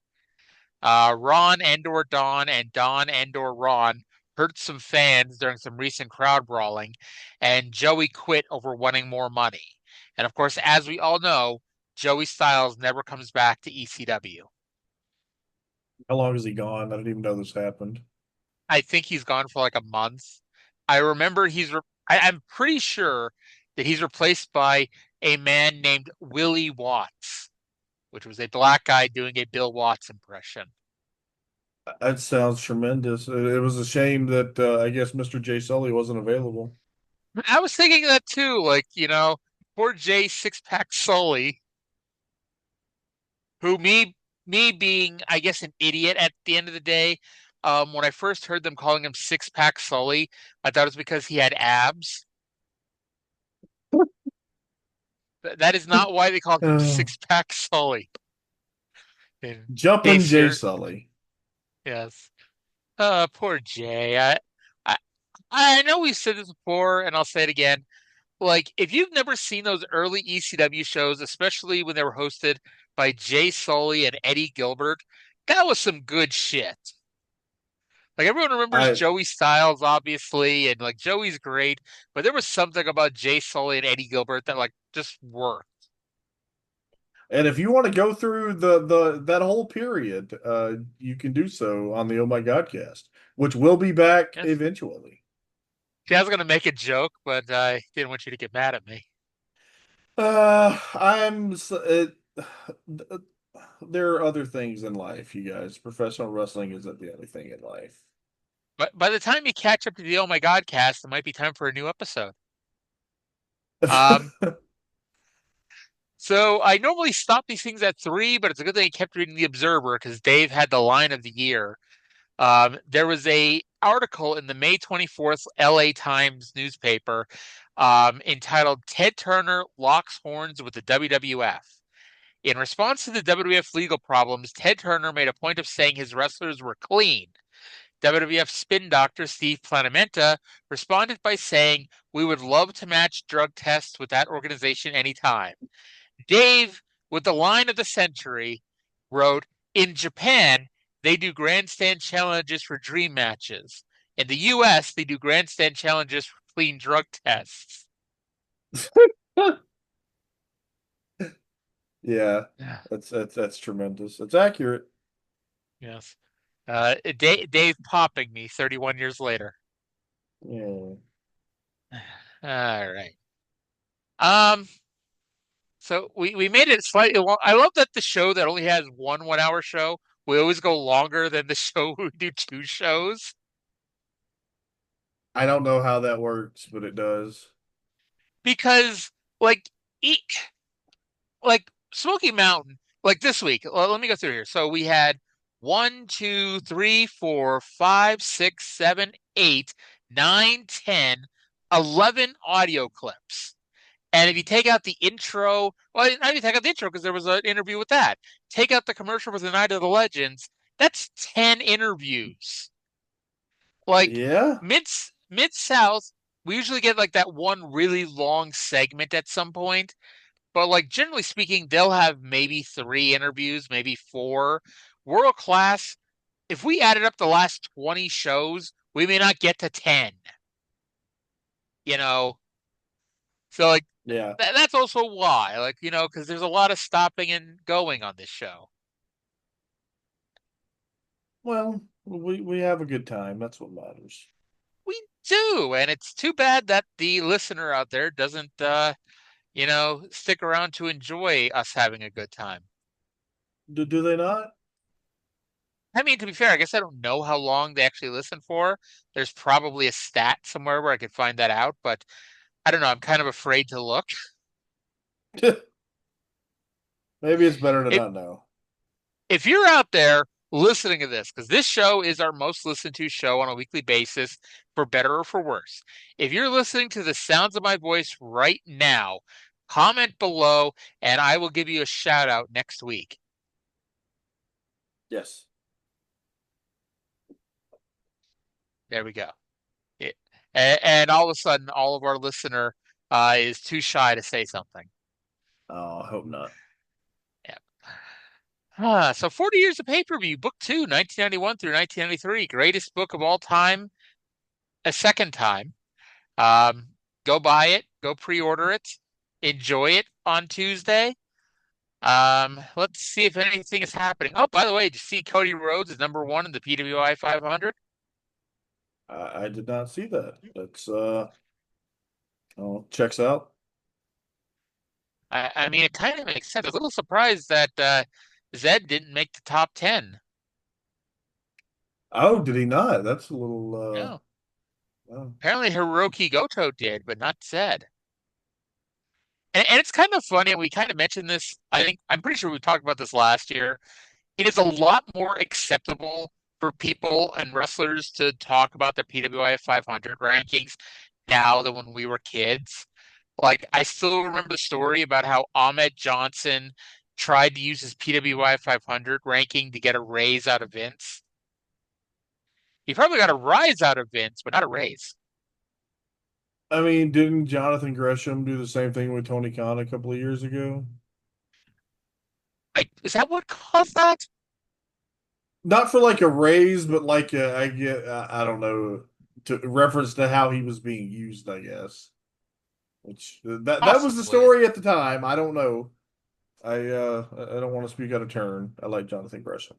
Ron and/or Don and Don and/or Ron hurt some fans during some recent crowd brawling, and Joey quit over wanting more money. And of course, as we all know, Joey Styles never comes back to ECW. How long is he gone? I didn't even know this happened. I think he's gone for like a month. I remember I'm pretty sure that he's replaced by a man named Willie Watts, which was a black guy doing a Bill Watts impression. That sounds tremendous. It was a shame that I guess Mr. Jay Sully wasn't available. I was thinking that too, like, poor Jay Six Pack Sully, who me being, I guess, an idiot at the end of the day, when I first heard them calling him Six Pack Sully, I thought it was because he had abs. That is not why they call him Six Pack Sully. Jumping Jay Sully. Yes. Poor Jay. I know we've said this before, and I'll say it again. Like, if you've never seen those early ECW shows, especially when they were hosted by Jay Sully and Eddie Gilbert, that was some good shit. Like, everyone remembers Joey Styles, obviously, and like Joey's great, but there was something about Jay Sully and Eddie Gilbert that like just worked. And if you want to go through that whole period, you can do so on the Oh My Godcast, which will be back eventually. See, I was going to make a joke, but I didn't want you to get mad at me. There are other things in life, you guys. Professional wrestling isn't the only thing in life. But by the time you catch up to the Oh My Godcast, it might be time for a new episode. So I normally stop these things at 3, but it's a good thing I kept reading The Observer because Dave had the line of the year. There was a article in the May 24th LA Times newspaper entitled "Ted Turner Locks Horns with the WWF." In response to the WWF legal problems, Ted Turner made a point of saying his wrestlers were clean. WWF spin doctor Steve Planamenta responded by saying, "We would love to match drug tests with that organization anytime." Dave, with the line of the century, wrote, "In Japan, they do grandstand challenges for dream matches. In the U.S., they do grandstand challenges for clean drug tests." Yeah, that's tremendous. It's accurate. Yes. Dave popping me 31 years later. Yeah. All right. So we made it slightly long. I love that the show that only has one 1 hour show, we always go longer than the show we do 2 shows. I don't know how that works, but it does. Because like Smoky Mountain, like this week, let me go through here. So we had 1, 2, 3, 4, 5, 6, 7, 8, 9, 10, 11 audio clips. And if you take out the intro, well, not even take out the intro because there was an interview with that. Take out the commercial for the Night of the Legends. That's 10 interviews. Like, yeah, Mid-South, we usually get like that one really long segment at some point. But like generally speaking, they'll have maybe 3 interviews, maybe 4. World Class, if we added up the last 20 shows, we may not get to 10. So like, yeah, that's also why, like, because there's a lot of stopping and going on this show. Well, we have a good time. That's what matters. We do, and it's too bad that the listener out there doesn't, stick around to enjoy us having a good time. Do they not? I mean, to be fair, I guess I don't know how long they actually listen for. There's probably a stat somewhere where I could find that out, but I don't know. I'm kind of afraid to look. Maybe it's better to not know. If you're out there listening to this, because this show is our most listened to show on a weekly basis, for better or for worse. If you're listening to the sounds of my voice right now, comment below and I will give you a shout out next week. Yes. There we go. And all of a sudden, all of our listener is too shy to say something. Oh, I hope not. So 40 years of pay-per-view, book 2, 1991 through 1993, greatest book of all time, a second time. Go buy it, go pre-order it, enjoy it on Tuesday. Let's see if anything is happening. Oh, by the way, did you see Cody Rhodes is #1 in the PWI 500? I did not see that. That's checks out. I mean, it kind of makes sense. I was a little surprised that Zed didn't make the top 10. Oh, did he not? That's a little No. oh. Apparently Hiroki Goto did, but not Zed. And it's kind of funny, and we kind of mentioned this. I'm pretty sure we talked about this last year. It is a lot more acceptable for people and wrestlers to talk about their PWI 500 rankings now than when we were kids. Like, I still remember the story about how Ahmed Johnson tried to use his PWI 500 ranking to get a raise out of Vince. He probably got a rise out of Vince, but not a raise. I mean, didn't Jonathan Gresham do the same thing with Tony Khan a couple of years ago? Is that what caused that? Not for like a raise, but like I don't know, to reference to how he was being used, I guess. Which that was the story at the time. I don't know. I don't want to speak out of turn. I like Jonathan Gresham.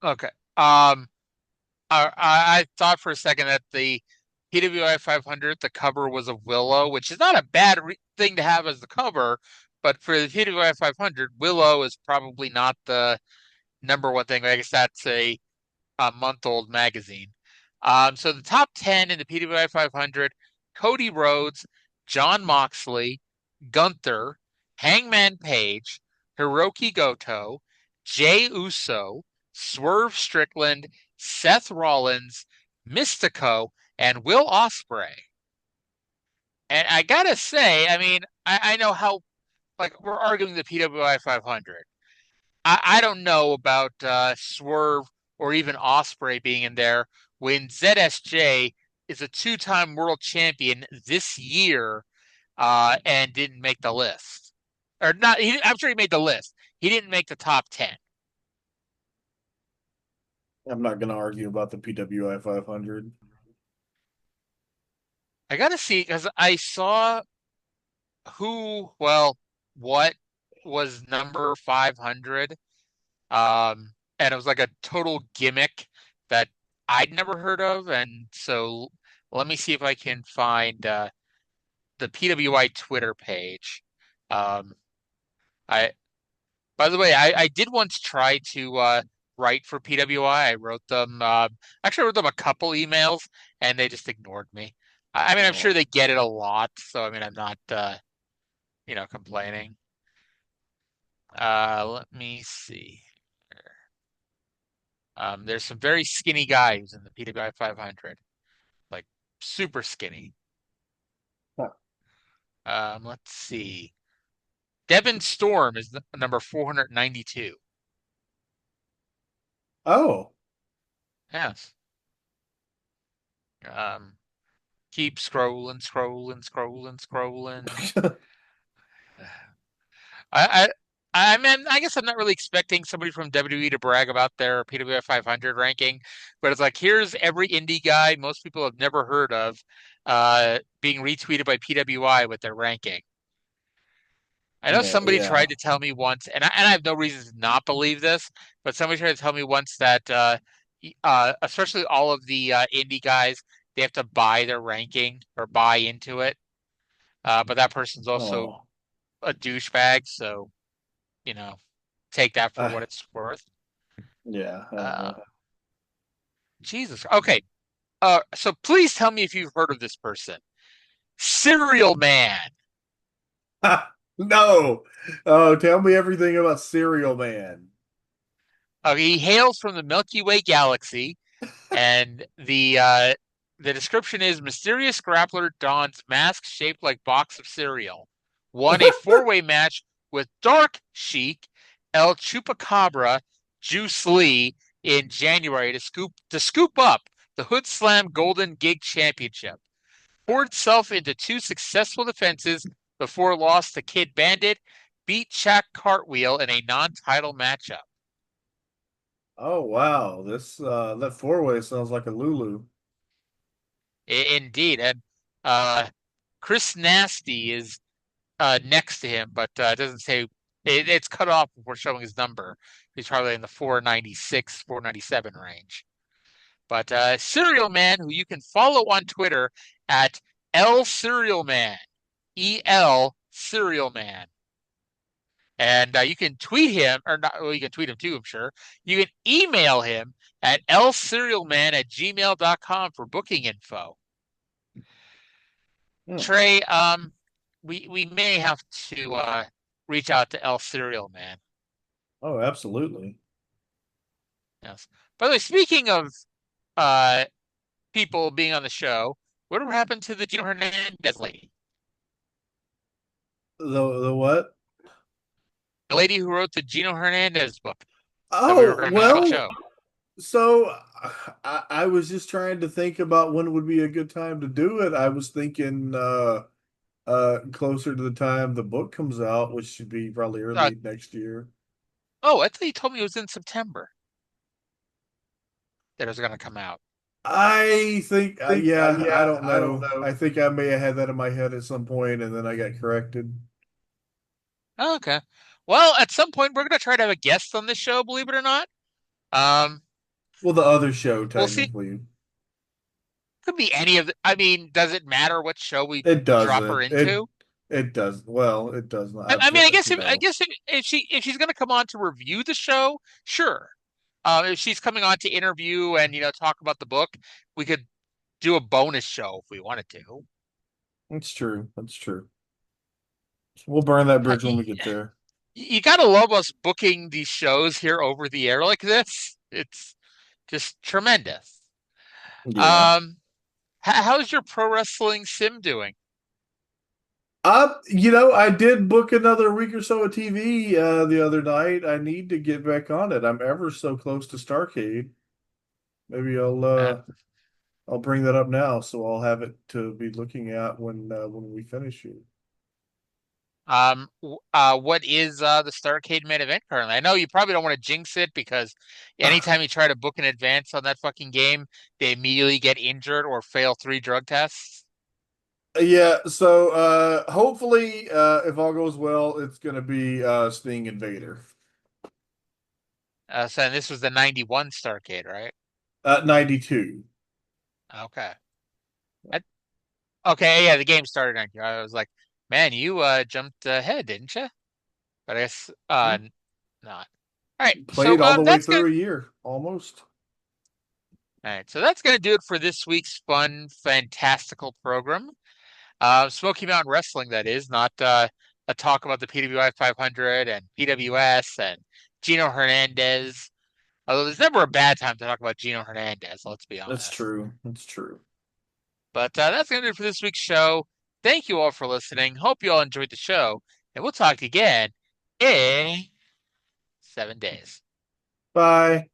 Okay. I thought for a second that the PWI 500, the cover was a Willow, which is not a bad thing to have as the cover, but for the PWI 500, Willow is probably not the #1 thing. I guess that's a month-old magazine. So the top 10 in the PWI 500, Cody Rhodes, Jon Moxley, Gunther, Hangman Page, Hiroki Goto, Jey Uso, Swerve Strickland, Seth Rollins, Mystico, and Will Ospreay. And I gotta say, I mean, I know how, like, we're arguing the PWI 500. I don't know about Swerve or even Ospreay being in there when ZSJ is a 2-time world champion this year and didn't make the list. Or not, I'm sure he made the list. He didn't make the top 10. I'm not going to argue about the PWI 500. I gotta see, because I saw what was number 500. And it was like a total gimmick that I'd never heard of. And so let me see if I can find the PWI Twitter page. I By the way, I did once try to write for PWI. I wrote them actually I wrote them a couple emails and they just ignored me. I mean, I'm sure they get it a lot, so I mean, I'm not complaining. Let me see. There's some very skinny guys in the PWI 500, like super skinny. Let's see. Devin Storm is number 492. Oh. Yes. Keep scrolling. I mean, I guess I'm not really expecting somebody from WWE to brag about their PWI 500 ranking, but it's like, here's every indie guy most people have never heard of being retweeted by PWI with their ranking. I know somebody tried to tell me once, and I have no reason to not believe this, but somebody tried to tell me once that especially all of the indie guys, they have to buy their ranking or buy into it. But that person's also a douchebag, so take that for what it's worth. Yeah. Jesus. Okay. So please tell me if you've heard of this person. Cereal Man. No. Oh, tell me everything about Cereal Man. He hails from the Milky Way galaxy, and the description is mysterious grappler dons mask shaped like box of cereal. Won a 4-way match with Dark Sheik, El Chupacabra, Juice Lee in January to scoop up the Hood Slam Golden Gig Championship. poured itself into 2 successful defenses before loss to Kid Bandit, beat Shaq Cartwheel in a non-title matchup. Oh wow, this that 4-way sounds like a Lulu. Indeed, and Chris Nasty is next to him, but it doesn't say. It's cut off before showing his number. He's probably in the 496, 497 range. But Serial Man, who you can follow on Twitter at L Serial Man, EL Serial Man. And you can tweet him, or not, well, you can tweet him too, I'm sure. You can email him at lserialman@gmail.com for booking info. Trae, we may have to reach out to L Serial Man. Oh, absolutely. Yes. By the way, speaking of people being on the show, whatever happened to the Gino Hernandez lady? The what? The lady who wrote the Gino Hernandez book. Oh, well, so I was just trying to think about when would be a good time to do it. I was thinking closer to the time the book comes out, which should be probably early next year. Oh, I thought you told me it was in September that it was going to come out. I think, I don't know. I think I may have had that in my head at some point, and then I got corrected. Oh, okay. Well, at some point, we're going to try to have a guest on this show, believe it or not. Well, the other show, technically. We'll see. Could be any of the, I mean, does it matter what show we drop her into? It does. Well, it does not. I mean, I guess if she's going to come on to review the show, sure. If she's coming on to interview and talk about the book, we could do a bonus show if we wanted to. That's true. That's true. We'll burn that bridge when we get there. You gotta love us booking these shows here over the air like this. It's just tremendous. Yeah. How's your pro wrestling sim doing? I did book another week or so of TV the other night. I need to get back on it. I'm ever so close to Starcade. Maybe I'll bring that up now, so I'll have it to be looking at when we finish it. What is the Starcade main event currently? I know you probably don't want to jinx it because anytime you try to book in advance on that fucking game, they immediately get injured or fail 3 drug tests. Yeah, so hopefully, if all goes well, it's going to be Sting and Vader. So this was the 91 Starcade, right? 92. Okay. Okay, yeah, the game started 92. I was like, man, you jumped ahead, didn't you? But I guess not. All right. Played all the way through a year, almost. All right, so that's going to do it for this week's fun, fantastical program. Smoky Mountain Wrestling, that is, not a talk about the PWI 500 and PWS and Gino Hernandez. Although there's never a bad time to talk about Gino Hernandez, let's be honest. That's true. That's true. But that's going to do it for this week's show. Thank you all for listening. Hope you all enjoyed the show. And we'll talk again in 7 days. Bye.